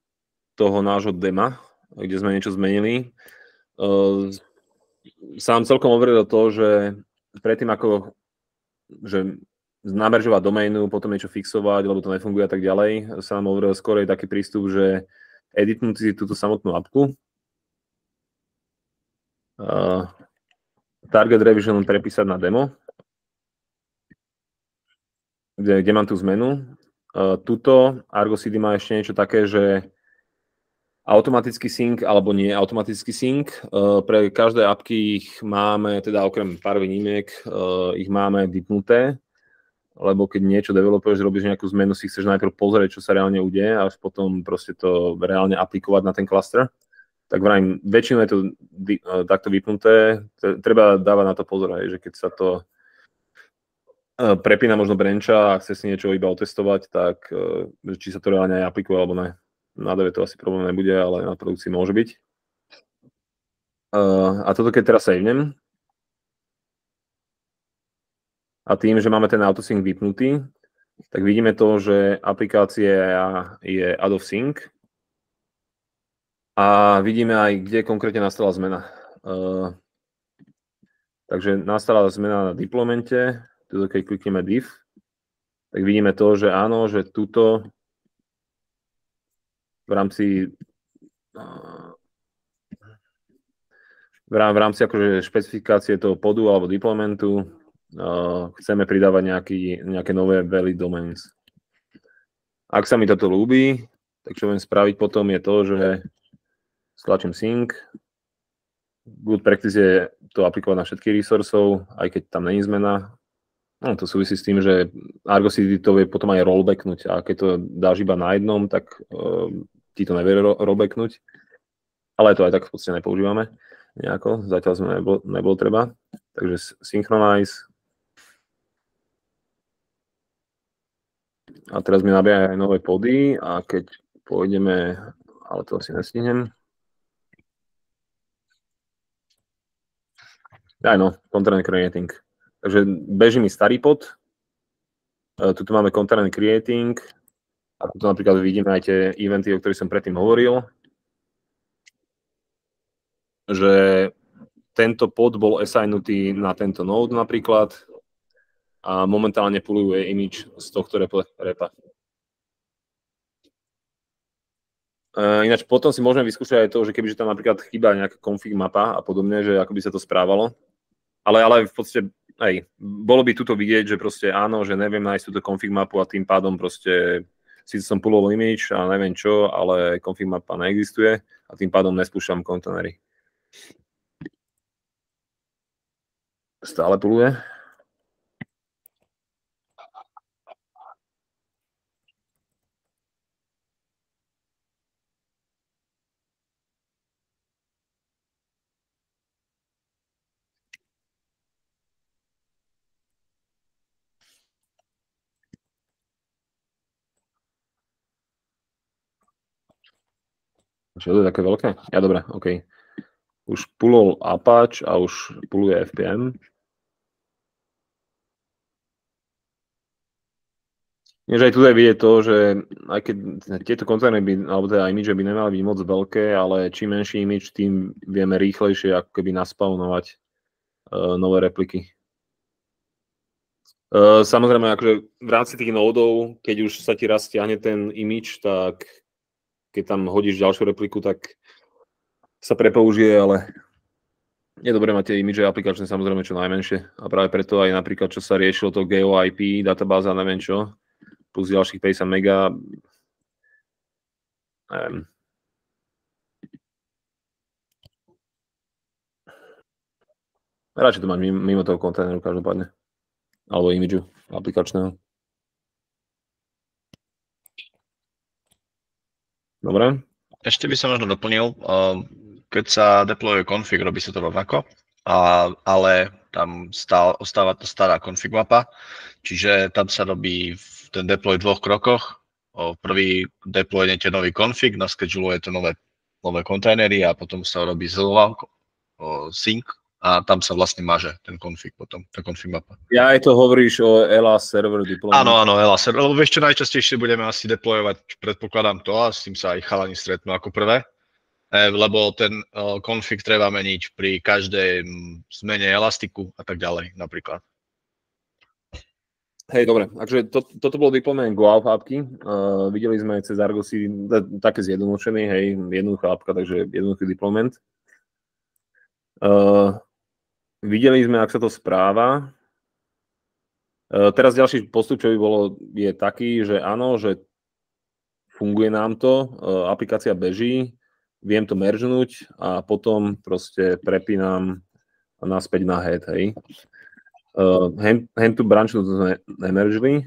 toho nášho dema, kde sme niečo zmenili. Sám celkom overil to, že predtým ako nameržovať doménu, potom niečo fixovať, lebo to nefunguje a tak ďalej, sa nám overil skôr taký prístup, že editnúť si túto samotnú apku. Target revision prepísať na demo, kde mám tú zmenu. Tuto Argo CD má ešte niečo také, že automatický sync alebo nie automatický sync. Pre každé apky ich máme, teda okrem pár výnimiek, ich máme vypnuté, lebo keď niečo developuješ, robíš nejakú zmenu, si chceš najprv pozrieť, čo sa reálne udeje a až potom proste to reálne aplikovať na ten cluster. Tak vrajím, väčšinou je to takto vypnuté. Treba dávať na to pozor, že keď sa to prepína možno brancha a chce si niečo iba otestovať, tak či sa to reálne aj aplikuje alebo ne. Na DV to asi problém nebude, ale na produkcii môže byť. A toto keď teraz savenem, a tým, že máme ten autosync vypnutý, tak vidíme to, že aplikácia je out of sync a vidíme aj, kde konkrétne nastala zmena. Takže nastala zmena na deploymente, tuto keď klikneme div, tak vidíme to, že áno, že tuto v rámci akože špecifikácie toho podu alebo deploymentu chceme pridávať nejaké nové valid domains. Ak sa mi toto ľúbi, tak čo budem spraviť potom je to, že stlačím sync. Good practice je to aplikovať na všetkých resursov, aj keď tam není zmena. No, to súvisí s tým, že Argo CD to vie potom aj rollbacknúť a keď to dáš iba na jednom, tak ti to nevie rollbacknúť. Ale to aj tak v podstate nepoužívame nejako, zatiaľ sme nebolo treba. Takže synchronize. A teraz mi nabíja aj nové pody a keď pôjdeme, ale to asi nestihnem. Aj no, content creating. Takže beží mi starý pod, tuto máme content creating a tu napríklad vidíme aj tie eventy, o ktorých som predtým hovoril, že tento pod bol assignutý na tento node napríklad a momentálne puluje image z tohto repa. Ináč potom si môžeme vyskúšať aj to, že kebyže tam napríklad chýba nejaká config mapa a podobne, že ako by sa to správalo. Ale v podstate, bolo by tuto vidieť, že proste áno, že neviem nájsť túto config mapu a tým pádom proste síce som puloval image a neviem čo, ale config mapa neexistuje a tým pádom nespúšťam kontajnery. Stále puluje. Čo to je také veľké? Ja, dobre, OK. Už pulol Apache a už puluje FPM. Než aj tu je vidieť to, že aj keď tieto kontajnery by, alebo teda image by nemali byť moc veľké, ale čím menší image, tým vieme rýchlejšie ako keby naspawnovať nové repliky. Samozrejme, akože v rámci tých nódov, keď už sa ti raz stiahne ten image, tak keď tam hodíš ďalšiu repliku, tak sa prepoužije, ale je dobré mať tie image aplikačné samozrejme čo najmenšie. A práve preto aj napríklad, čo sa riešilo to GeoIP, databáza, neviem čo, plus ďalších 50 mega, neviem. Radšej to mať mimo toho kontajneru každopádne. Alebo imidžu aplikačného. Dobre. Ešte by som možno doplnil, keď sa deployuje config, robí sa to rovnako, ale tam ostáva to stará config mapa, čiže tam sa robí ten deploy v 2 krokoch. Prvý deployujete nový config, naschedulujete nové kontajnery a potom sa robí znova sync a tam sa vlastne maže ten config potom, tá config mapa. Ja aj to hovoríš o ELA server deployment. Áno, ELA server, lebo vieš čo, najčastejšie budeme asi deployovať, predpokladám to, a s tým sa aj chalani stretnú ako prvé, lebo ten config treba meniť pri každej zmene elastiku a tak ďalej napríklad. Hej, dobre, takže toto bolo deployment Go apky. Videli sme cez Argosy také zjednodušený, hej, jednoduchá apka, takže jednoduchý deployment. Videli sme, ak sa to správa. Teraz ďalší postup, čo by bolo, je taký, že áno, že funguje nám to, aplikácia beží, viem to mergenúť a potom proste prepínam naspäť na head, hej. Hand to branch to sme nemeržili,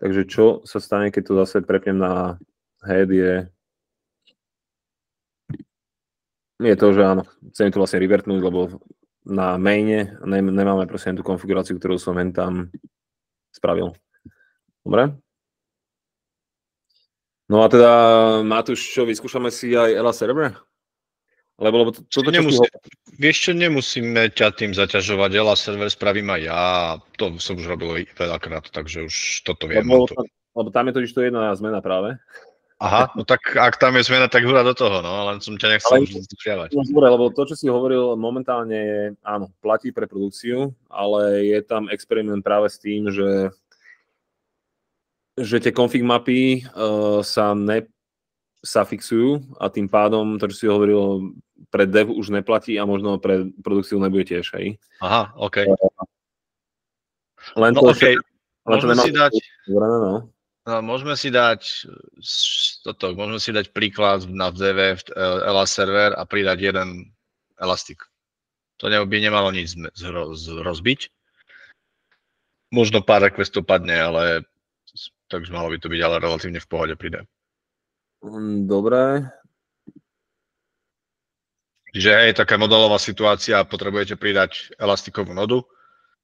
takže čo sa stane, keď to zase prepnem na head, je to, že áno, chcem to vlastne revertnúť, lebo na maine nemáme proste tú konfiguráciu, ktorú som hen tam spravil. Dobre? No a teda, Matúš, čo, vyskúšame si aj ELA server? Lebo toto vieš čo, nemusíme ťa tým zaťažovať, ELA server spravím aj ja, to som už robil veľakrát, takže už toto viem. Lebo tam je totiž to jedna zmena práve. Aha, no tak ak tam je zmena, tak hurá do toho, no, len som ťa nechcel už zdržiavať. No dobre, lebo to, čo si hovoril, momentálne je, áno, platí pre produkciu, ale je tam experiment práve s tým, že tie config mapy sa fixujú a tým pádom to, čo si hovoril, pre dev už neplatí a možno pre produkciu nebude tiež, hej. Aha, OK. Len no to, OK, môžeme si dať... Môžeme si dať príklad na DV ELA server a pridať jeden elastik. To by nemalo nič rozbiť. Možno pár requestov padne, ale takže malo by to byť ale relatívne v pohode pri dev. Dobre. Čiže hej, taká modelová situácia, potrebujete pridať elastikovú nodu,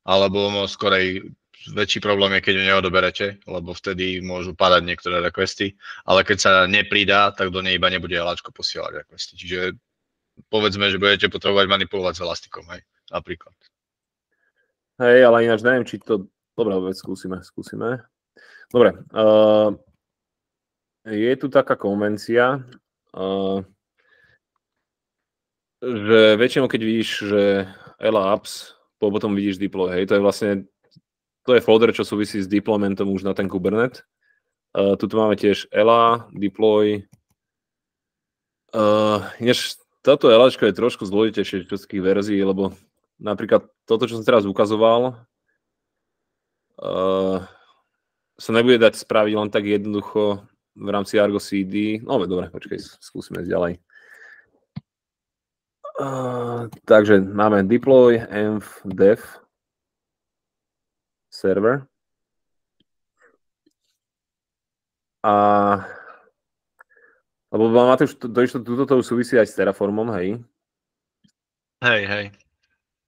alebo skorej väčší problém je, keď ju neodoberete, lebo vtedy môžu padať niektoré requesty, ale keď sa nepridá, tak do nej iba nebude eláčko posielať requesty. Čiže povedzme, že budete potrebovať manipulovať s elastikom, hej, napríklad. Hej, ale ináč neviem, či to... Dobre, vec skúsime. Dobre. Je tu taká konvencia, že väčšinou, keď vidíš, že ELA apps, potom vidíš deploy, hej, to je vlastne, to je folder, čo súvisí s deploymentom už na ten Kubernetes. Tuto máme tiež ELA, deploy. Ináč táto ELAčka je trošku zložitejšie všetkých verzií, lebo napríklad toto, čo som teraz ukazoval, sa nebude dať spraviť len tak jednoducho v rámci Argo CD. No, dobre, počkaj, skúsime ísť ďalej. Takže máme deploy env dev server. Lebo Matúš, toto už súvisí aj s Terraformom, hej? Hej.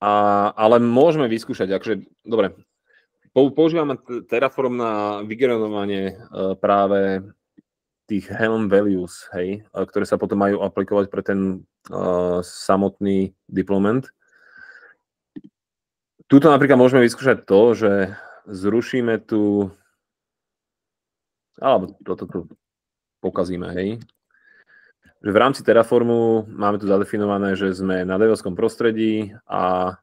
Ale môžeme vyskúšať, akože, dobre, používame Terraform na vygenerovanie práve tých Helm values, hej, ktoré sa potom majú aplikovať pre ten samotný deployment. Tuto napríklad môžeme vyskúšať to, že zrušíme tu, alebo toto tu pokazíme, hej. Že v rámci Terraformu máme tu zadefinované, že sme na devovskom prostredí a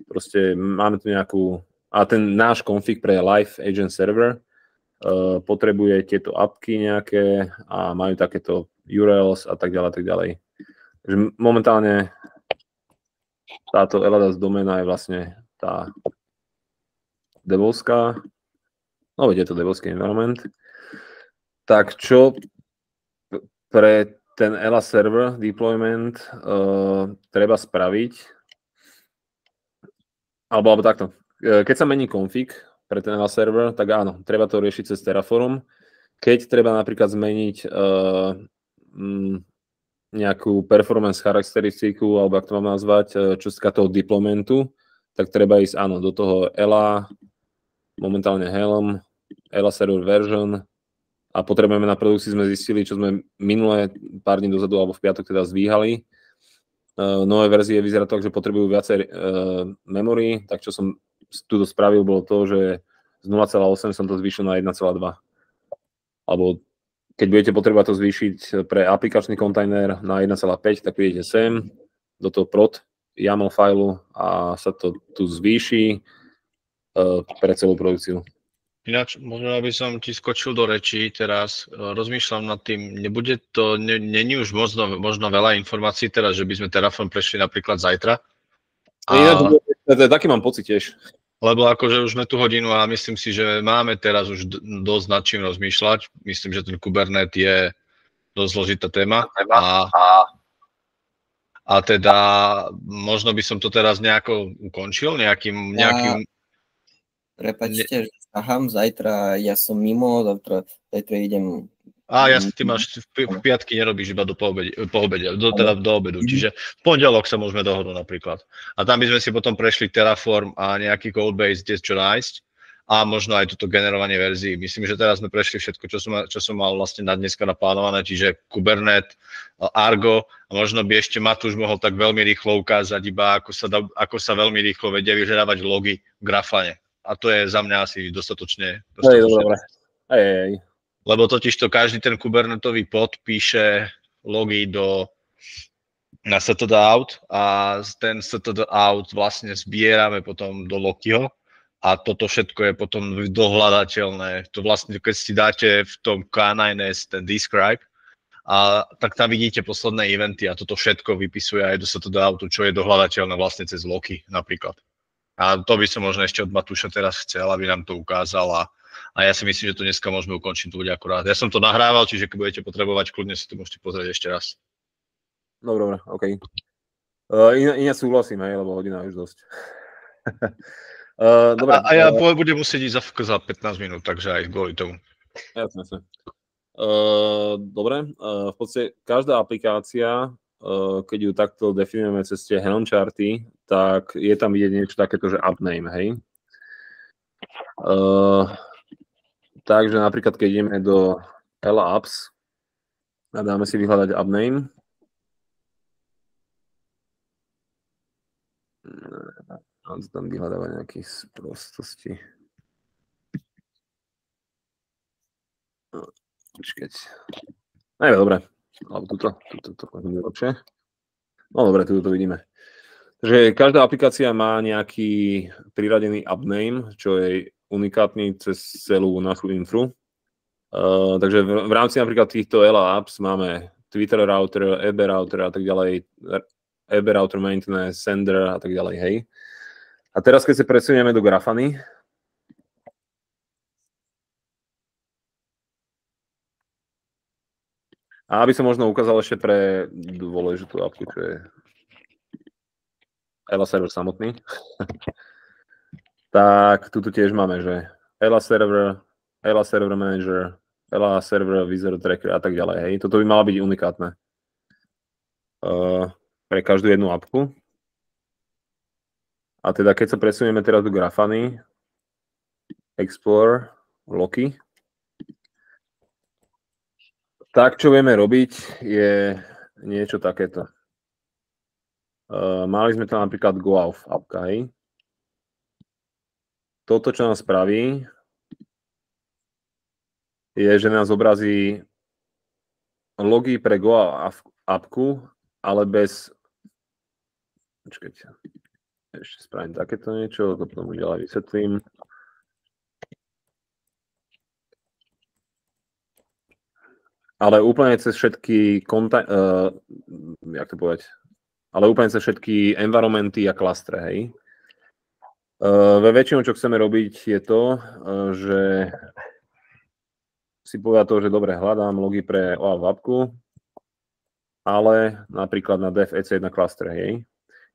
proste máme tu nejakú, a ten náš config pre Live Agent Server potrebuje tieto appky nejaké a majú takéto URLs a tak ďalej. Takže momentálne táto LDAS doména je vlastne tá devovská, no veď je to devovský environment. Tak čo pre ten ELA server deployment treba spraviť, alebo takto. Keď sa mení config pre ten ELA server, tak áno, treba to riešiť cez Terraform. Keď treba napríklad zmeniť nejakú performance charakteristiku, alebo ako to mám nazvať, čo sa týka toho deploymentu, tak treba ísť áno, do toho ELA, momentálne Helm, ELA server version, a potrebujeme na produkcii, sme zistili, čo sme minulé pár dní dozadu, alebo v piatok teda zdvíhali. Nové verzie vyzerá tak, že potrebujú viacej memory, tak čo som tu spravil, bolo to, že z 0,8 som to zvýšil na 1,2. Alebo keď budete potrebovať to zvýšiť pre aplikačný kontajner na 1,5, tak prídete sem, do toho prod YAML failu a sa to tu zvýši pre celú produkciu. Ináč, možno aby som ti skočil do rečí teraz, rozmýšľam nad tým, nebude to, není už možno veľa informácií teraz, že by sme Terraform prešli napríklad zajtra. Taký mám pocit tiež. Lebo akože už sme tu hodinu a myslím si, že máme teraz už dosť nad čím rozmýšľať. Myslím, že ten Kubernetes je dosť zložitá téma. A teda možno by som to teraz nejako ukončil, nejakým... Prepačte, že sahám, zajtra ja som mimo, zajtra idem... Ty máš, v piatky nerobíš iba do obedu, čiže v pondelok sa môžeme dohodnúť napríklad. A tam by sme si potom prešli Terraform a nejaký codebase, kde čo nájsť a možno aj toto generovanie verzií. Myslím, že teraz sme prešli všetko, čo som mal vlastne na dneska naplánované, čiže Kubernetes, Argo a možno by ešte Matúš mohol tak veľmi rýchlo ukázať iba, ako sa veľmi rýchlo vedia vyžeravať logy v Grafane. A to je za mňa asi dostatočne. Dobre. Hej. Lebo totižto každý ten kubernetový pod píše logy na std out a ten std out vlastne zbierame potom do Lokiho a toto všetko je potom dohľadateľné. To vlastne, keď si dáte v tom K9S ten describe, tak tam vidíte posledné eventy a toto všetko vypisuje aj do std outu, čo je dohľadateľné vlastne cez Loki napríklad. A to by som možno ešte od Matúša teraz chcel, aby nám to ukázal a ja si myslím, že to dneska môžeme ukončiť, to bude akurát. Ja som to nahrával, čiže keď budete potrebovať, kľudne si to môžete pozrieť ešte raz. Dobre, OK. Ináč súhlasím, lebo hodina je už dosť. Dobre. A ja budem musieť ísť za 15 minút, takže aj kvôli tomu. Jasne. Dobre, v podstate každá aplikácia, keď ju takto definujeme cez tie Helm charty, tak je tam vidieť niečo takéto, že upname, hej. Takže napríklad, keď ideme do ELA apps a dáme si vyhľadať upname. Mám to tam vyhľadávať nejaké prostosti. Počkať. Dobre. Alebo tuto lepšie. No dobre, tu to vidíme. Takže každá aplikácia má nejaký priradený upname, čo je unikátny cez celú našu infru. Takže v rámci napríklad týchto ELA apps máme Twitter router, EB router a tak ďalej, EB router maintenance, sender a tak ďalej, hej. A teraz, keď sa presunieme do Grafany, a aby som možno ukázal ešte pre dôležitú apku, čo je ELA server samotný, tak tu tiež máme, že ELA server manager, ELA server wizard tracker a tak ďalej. Hej. Toto by malo byť unikátne pre každú jednu apku. A teda keď sa presunieme teraz do Grafany, Explorer, Loki, tak, čo vieme robiť, je niečo takéto. Mali sme tam napríklad GoAuth appka, hej. Toto, čo nám spraví, je, že nás zobrazí logy pre GoAuth appku, ale bez... Počkajte. Ešte spravím takéto niečo, to potom ďalej vysvetlím. Ale úplne cez všetky jak to povedať? Ale úplne cez všetky environmenty a klastre, hej. Ve väčšinou, čo chceme robiť, je to, že si povedať to, že dobre, hľadám logy pre OAuth appku, ale napríklad na dev EC1 klastre, hej.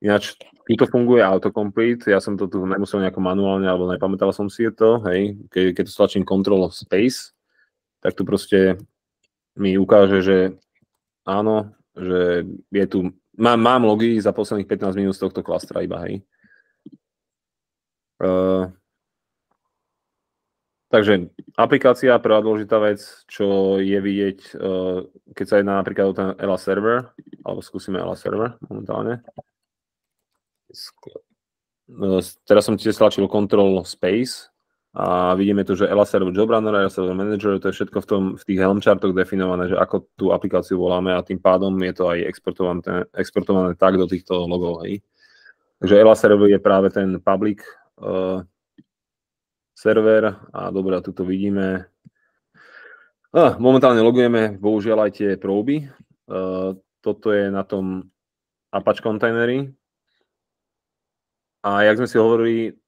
Ináč, tuto funguje autocomplete, ja som to tu nemusel nejako manuálne, alebo nepamätal som si to, hej. Keď to stlačím Ctrl Space, tak tu proste mi ukáže, že áno, že je tu, mám logy za posledných 15 minút z tohto klastra iba, hej. Takže aplikácia, prvá dôležitá vec, čo je vidieť, keď sa jedná napríklad o ten ELA server, alebo skúsime ELA server momentálne. Teraz som tiež stlačil Ctrl Space, a vidíme tu, že ELA server job runner, ELA server manager, to je všetko v tých Helm chartoch definované, že ako tú aplikáciu voláme a tým pádom je to aj exportované tak do týchto logov. Hej. Takže ELA server je práve ten public server a dobre, tu to vidíme. Momentálne logujeme, bohužiaľ aj tie proby. Toto je na tom Apache kontejneri. A jak sme si hovorili,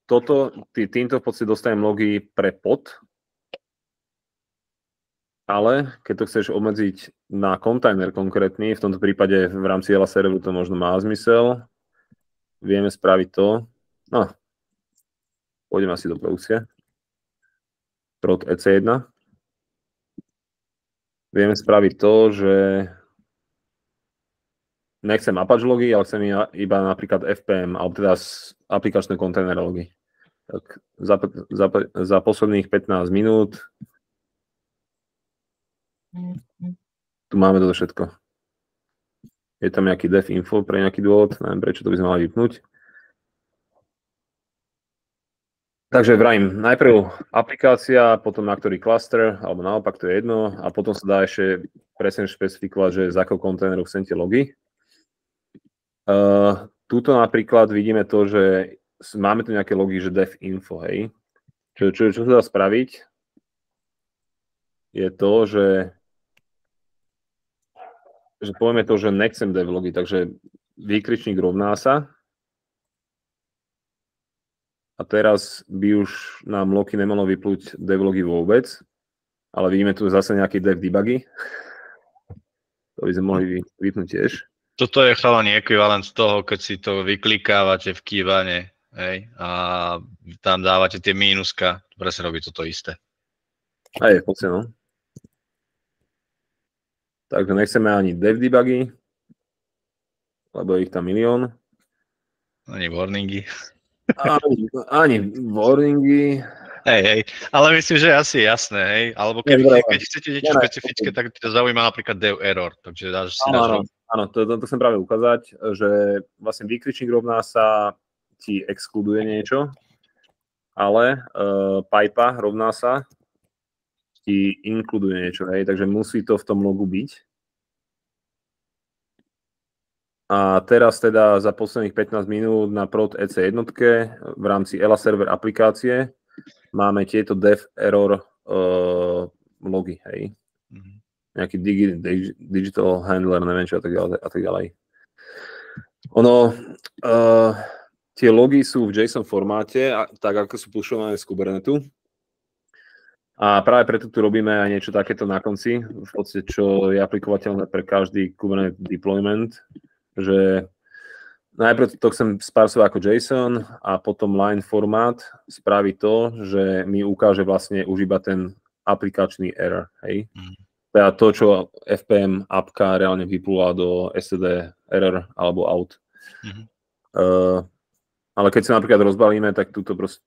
týmto v podstate dostanem logy pre pod, ale keď to chceš obmedziť na kontajner konkrétny, v tomto prípade v rámci ELA serveru to možno má zmysel, vieme spraviť to, pôjdem asi do produkcie, prod EC1, vieme spraviť to, že nechcem Apache logy, ale chcem iba napríklad FPM, alebo teda aplikačné kontajner logy. Tak za posledných 15 minút tu máme toto všetko. Je tam nejaký dev info pre nejaký dôvod, neviem prečo to by sme mali vypnúť. Takže vrajím, najprv aplikácia, potom na ktorý cluster, alebo naopak, to je jedno, a potom sa dá ešte presne špecifikovať, že z akého kontajneru chcete logy. Tuto napríklad vidíme to, že máme tu nejaké logy, že dev info, hej. Čo sa dá spraviť, je to, že povieme to, že nechcem dev logy, takže výkričník rovná sa. A teraz by už nám logy nemalo vyplúť dev logy vôbec, ale vidíme tu zase nejaký dev debugy. To by sme mohli vypnúť tiež. Toto je chalani ekvivalent toho, keď si to vyklikávate v kývane, hej, a tam dávate tie mínuska, presne robí toto isté. A je v podstate, no. Takže nechceme ani dev debugy, lebo je ich tam milión. Ani warningy. Ani warningy. Hej, ale myslím, že asi jasné, hej. Alebo keď chcete niečo špecifické, tak to zaujíma napríklad dev error. Takže dáš si Áno, to chcem práve ukázať, že vlastne výkričník rovná sa ti exkluduje niečo, ale pipa rovná sa ti inkluduje niečo, hej, takže musí to v tom logu byť. A teraz teda za posledných 15 minút na prod EC jednotke v rámci ELA server aplikácie máme tieto def error logy, hej. Nejaký digital handler, neviem čo a tak ďalej. Ono, tie logy sú v JSON formáte, tak ako sú pushované z Kubernetu. A práve preto tu robíme aj niečo takéto na konci, v podstate, čo je aplikovateľné pre každý Kubernetes deployment, že najprv to chcem sparsovať ako JSON a potom line formát spraví to, že mi ukáže vlastne už iba ten aplikačný error, hej. Teda to, čo FPM appka reálne vyplúva do std error alebo out. Ale keď sa napríklad rozbalíme, tak túto proste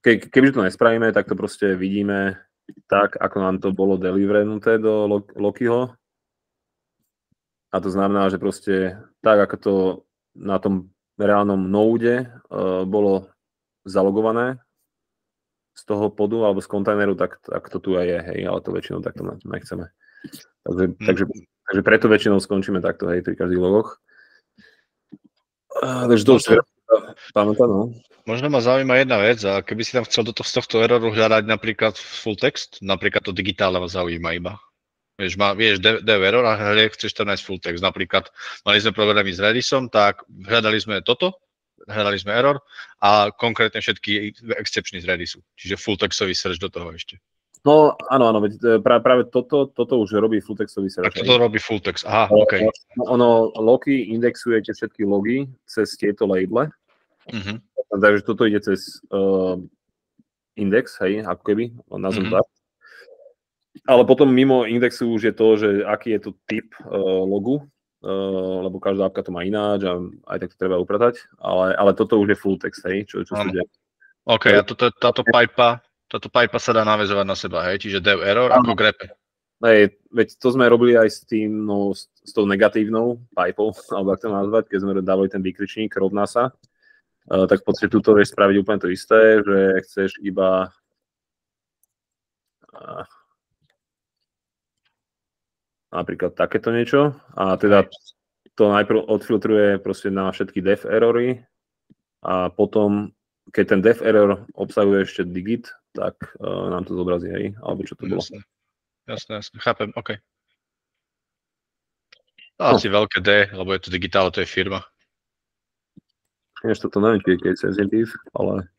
kebyže to nespravíme, tak to proste vidíme tak, ako nám to bolo deliverenuté do Lokiho. A to znamená, že proste tak, ako to na tom reálnom node bolo zalogované z toho podu alebo z kontajneru, tak to tu aj je, hej, ale to väčšinou takto nechceme. Takže preto väčšinou skončíme takto, hej, pri každých logoch. Takže to už pamätá, no. Možno ma zaujíma jedna vec, a keby si tam chcel z tohto erroru hľadať napríklad full text, napríklad to digitálne ma zaujíma iba. Vieš, dev error a chceš tam nájsť full text. Napríklad mali sme problémy s Redisom, tak hľadali sme toto, hľadali sme error a konkrétne všetky exceptiony z Redisu. Čiže full textový search do toho ešte. No áno, práve toto už robí full textový search. Tak toto robí full text, aha, OK. Ono, Loki indexujete všetky logy cez tieto labele, takže toto ide cez index, hej, ako keby, nazvem tak. Ale potom mimo indexu už je to, že aký je to typ logu, lebo každá appka to má ináč a aj tak to treba upratať, ale toto už je full text, hej, čo sa deje. OK, a táto pipa sa dá naväzovať na seba, hej, čiže dev error ako grepe. Hej, veď to sme robili aj s tým, no, s tou negatívnou pipou, alebo ako to nazvať, keď sme dávali ten výkričník, rovná sa, tak v podstate tuto vieš spraviť úplne to isté, že chceš iba napríklad takéto niečo a teda to najprv odfiltruje proste na všetky def errory a potom, keď ten def error obsahuje ešte digit, tak nám to zobrazí, hej, alebo čo to bolo. Jasné, chápem, OK. Asi veľké D, lebo je to digitál, to je firma. Ešte toto neviem, či je case sensitive, ale...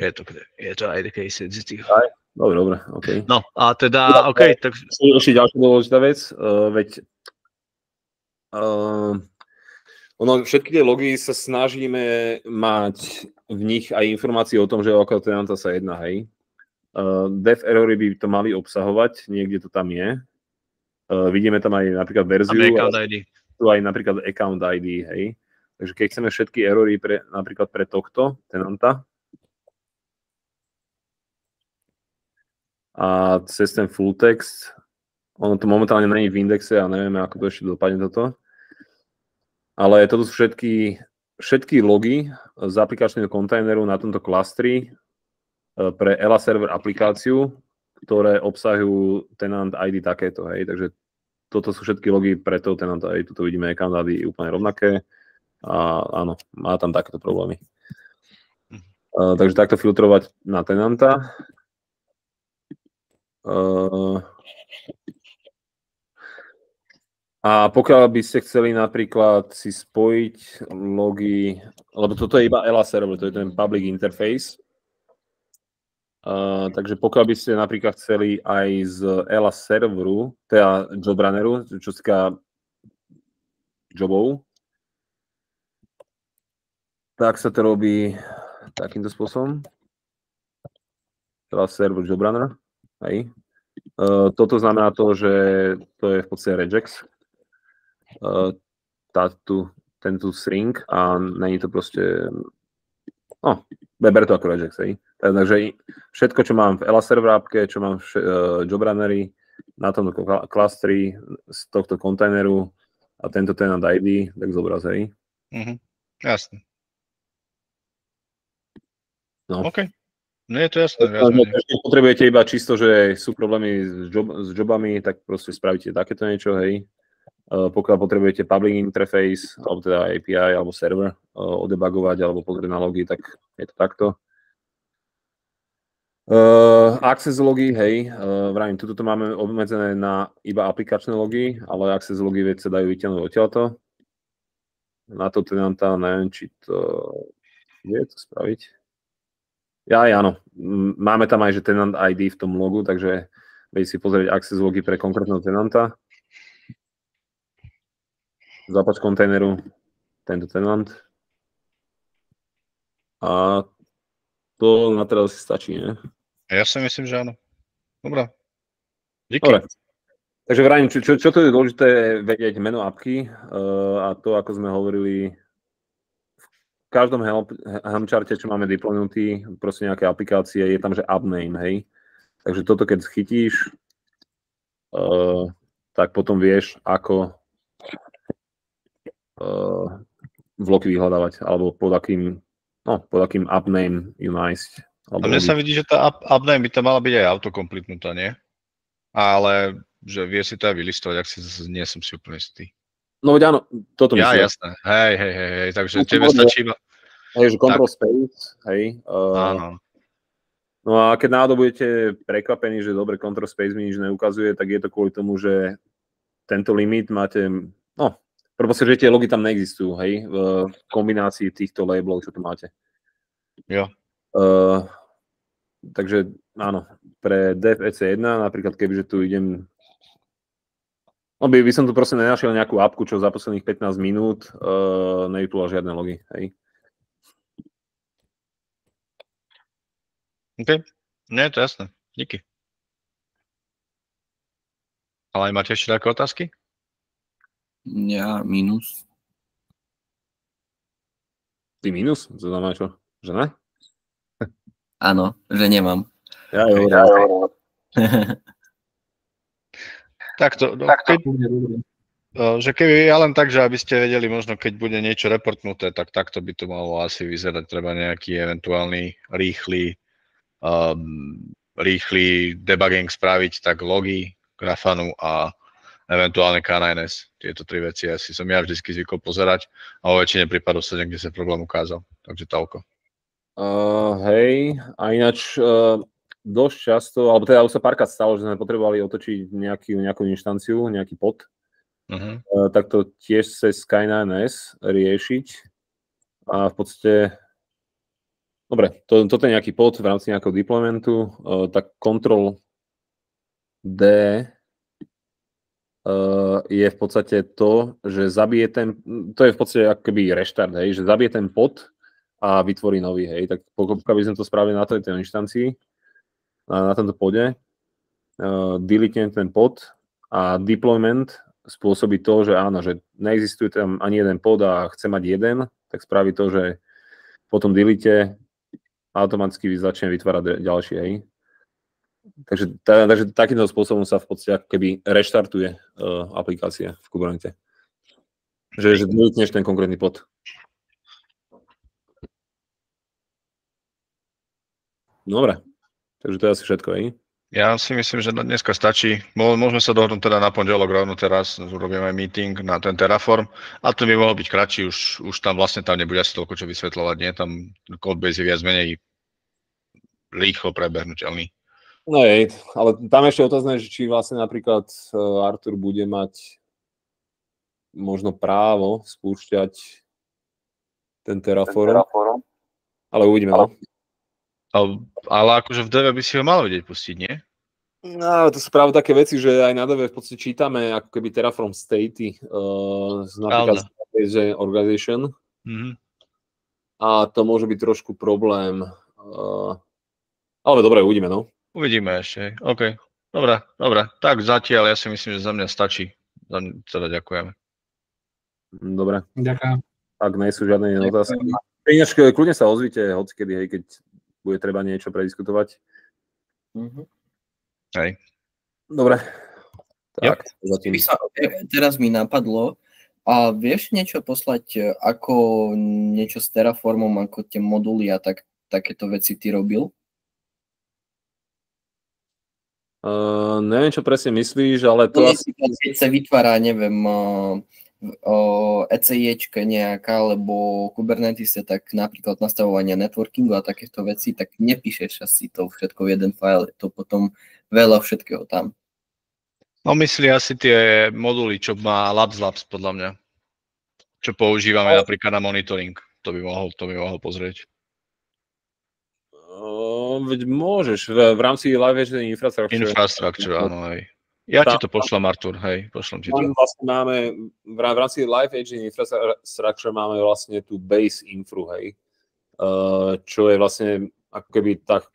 Je to aj case sensitive. Aj? Dobre, OK. No, a teda, OK, tak... Ešte ďalšia dôležitá vec, veď ono, všetky tie logy sa snažíme mať v nich aj informácie o tom, že o akého tenanta sa jedná, hej. Def errory by to mali obsahovať, niekde to tam je. Vidíme tam aj napríklad verziu. Account ID. Tu aj napríklad account ID, hej. Takže keď chceme všetky errory napríklad pre tohto tenanta a cez ten full text, ono to momentálne není v indexe a nevieme, ako to ešte dopadne toto. Ale toto sú všetky logy z aplikačného kontajneru na tomto klastri pre ELA server aplikáciu, ktoré obsahujú tenant ID takéto, hej. Takže toto sú všetky logy pre toho tenant ID. Tuto vidíme account ID úplne rovnaké a áno, má tam takéto problémy. Takže takto filtrovať na tenanta. A pokiaľ by ste chceli napríklad si spojiť logy, lebo toto je iba ELA server, to je ten public interface, takže pokiaľ by ste napríklad chceli aj z ELA serveru, teda jobrunneru, čo sa týka jobov, tak sa to robí takýmto spôsobom. ELA server jobrunner, hej. Toto znamená to, že to je v podstate regex, tento string a není to proste, no, ber to ako regex, hej. Takže všetko, čo mám v ELA server appke, čo mám v jobrunnery, na tomto klastri z tohto kontajneru a tento tenant ID, tak zobraz, hej. Jasné. No. OK. Nie je to jasné. Viac menej. Keď potrebujete iba čisto, že sú problémy s jobami, tak proste spravíte takéto niečo, hej. Pokiaľ potrebujete public interface, alebo teda API, alebo server odebugovať, alebo pozrieť na logy, tak je to takto. Access logy, hej, vravím, tuto to máme obmedzené na iba aplikačné logy, ale access logy sa dajú vytiahnuť odtiaľto. Na to tenanta, neviem, či to vie to spraviť. Áno, máme tam aj, že tenant ID v tom logu, takže viete si pozrieť access logy pre konkrétneho tenanta. Zapač kontajneru, tento tenant. A to na teraz si stačí, ne? Ja si myslím, že áno. Dobre. Díky. Dobre. Takže vravím, čo to je dôležité vedieť meno apky a to, ako sme hovorili, v každom Helm-charte, čo máme deploynutý, proste nejaké aplikácie, je tam, že app name, hej. Takže toto, keď chytíš, tak potom vieš, ako vloky vyhľadávať, alebo pod akým app name ju nájsť. A mne sa vidí, že tá app name by tam mala byť aj autokompletnutá, nie? Ale že vie si to aj vylistovať, ak nie som si úplne istý. No veď áno, toto myslím. Ja, jasné. Hej, takže tebe stačí iba... Hej, že control space, hej. Áno. No a keď náhodou budete prekvapení, že dobre, control space mi nič neukazuje, tak je to kvôli tomu, že tento limit máte, proste, že tie logy tam neexistujú, hej, v kombinácii týchto labelov, čo tu máte. Jo. Takže áno, pre dev EC1, napríklad kebyže tu idem, by som tu proste nenašiel nejakú appku, čo za posledných 15 minút nevyplula žiadne logy, hej. OK, nie, to je jasné, díky. Ale máte ešte také otázky? Ja minus. Ty minus? To znamená čo? Že ne? Áno, že nemám. Ja. Takto, že keby ja len tak, že aby ste vedeli, možno keď bude niečo reportnuté, tak takto by to malo asi vyzerať. Treba nejaký eventuálny rýchly debugging spraviť, tak logy, Grafanu a eventuálne K9S. Tieto tri veci asi som ja vždycky zvykol pozerať a vo väčšine prípadov sa niekde sa problém ukázal. Takže toľko. Hej, a ináč dosť často, alebo teda už sa párkrát stalo, že sme potrebovali otočiť nejakú inštanciu, nejaký pod, tak to tiež cez K9S riešiť a v podstate dobre, toto je nejaký pod v rámci nejakého deploymentu, tak Ctrl D je v podstate to, že zabije to je v podstate akoby reštart, hej, že zabije ten pod a vytvorí nový, hej, tak pokiaľ by sme to spravili na tejto inštancii, na tomto pode, deletnem ten pod a deployment spôsobí to, že áno, že neexistuje tam ani jeden pod a chce mať jeden, tak spraví to, že potom delete automaticky začne vytvárať ďalšie, hej. Takže takýmto spôsobom sa v podstate ako keby reštartuje aplikácia v Kubernete. Že deletneš ten konkrétny pod. Dobre, takže to je asi všetko, hej? Ja si myslím, že dneska stačí. Môžeme sa dohodnúť teda na pondelok rovno teraz, urobíme meeting na ten Terraform, a to by mohol byť kratší, už tam vlastne nebude asi toľko čo vysvetľovať, nie? Tam codebase je viac menej rýchlo prebehnuteľný. No jej, ale tam ešte otázne, že či vlastne napríklad Artur bude mať možno právo spúšťať ten Terraform, ale uvidíme, no. Ale akože v DV by si ho mal vedieť pustiť, nie? No, to sú práve také veci, že aj na DV v podstate čítame ako keby Terraform statey napríklad z organization. A to môže byť trošku problém. Ale dobre, uvidíme, no. Uvidíme ešte, OK. Dobre. Tak zatiaľ ja si myslím, že za mňa stačí. Teda ďakujeme. Dobre. Ďakujem. Ak nie sú žiadne otázky. Ináč, kľudne sa ozvite, hocikedy, hej, keď bude treba niečo prediskutovať. Hej. Dobre. Tak, Teraz mi napadlo, A vieš niečo poslať, ako niečo s Terraformom, ako tie moduly a takéto veci ty robil? Neviem, čo presne myslíš, ale to asi... Keď sa vytvára, neviem, ECIčka nejaká, alebo Kubernetes, tak napríklad nastavovania networkingu a takéto veci, tak nepíšeš asi to všetko v jeden file, je to potom veľa všetkého tam. No myslí asi tie moduly, čo má Labs podľa mňa. Čo používame napríklad na monitoring. To by mohol pozrieť. Veď môžeš v rámci Live Agent Infrastructure, áno, hej. Ja ti to pošlem, Artur, hej, pošlem ti to. Vlastne máme, v rámci Live Agent Infrastructure máme vlastne tú base infru, hej. Čo je vlastne ako keby tak,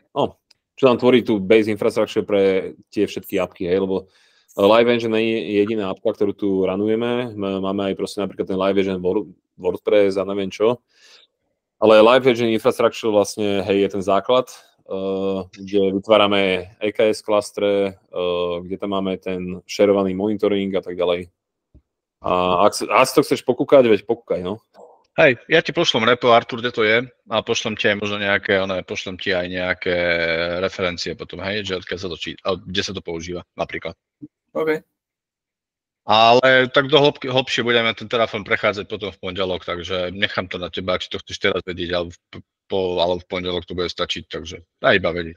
čo nám tvorí tú base infrastructure pre tie všetky apky, hej, lebo Live Engine nie je jediná apka, ktorú tu ranujeme. Máme aj proste napríklad ten Live Engine WordPress a neviem čo. Ale Live Engine Infrastructure vlastne, hej, je ten základ, kde vytvárame EKS klastre, kde tam máme ten šerovaný monitoring a tak ďalej. A ak si to chceš pokúkať, veď pokúkaj, no. Hej, ja ti pošlem repo, Artur, kde to je, a pošlem ti aj možno nejaké referencie potom, hej, že odkiaľ sa to kde sa to používa, napríklad. OK. Ale tak do hlbšie budeme ten Terraform prechádzať potom v pondelok, takže nechám to na teba, či to chceš teraz vedieť, alebo v pondelok to bude stačiť, takže daj iba vedieť.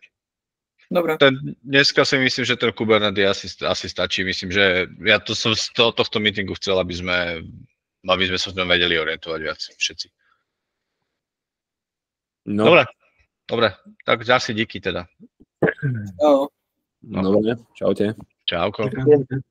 Dobre. Dneska si myslím, že ten Kubernetes asi stačí, myslím, že ja to som z tohto meetingu chcel, aby sme sa v tom vedeli orientovať viac všetci. No. Dobre, tak ďalšie díky teda. No. Dobre, čaute. Čauko. Ďakujem.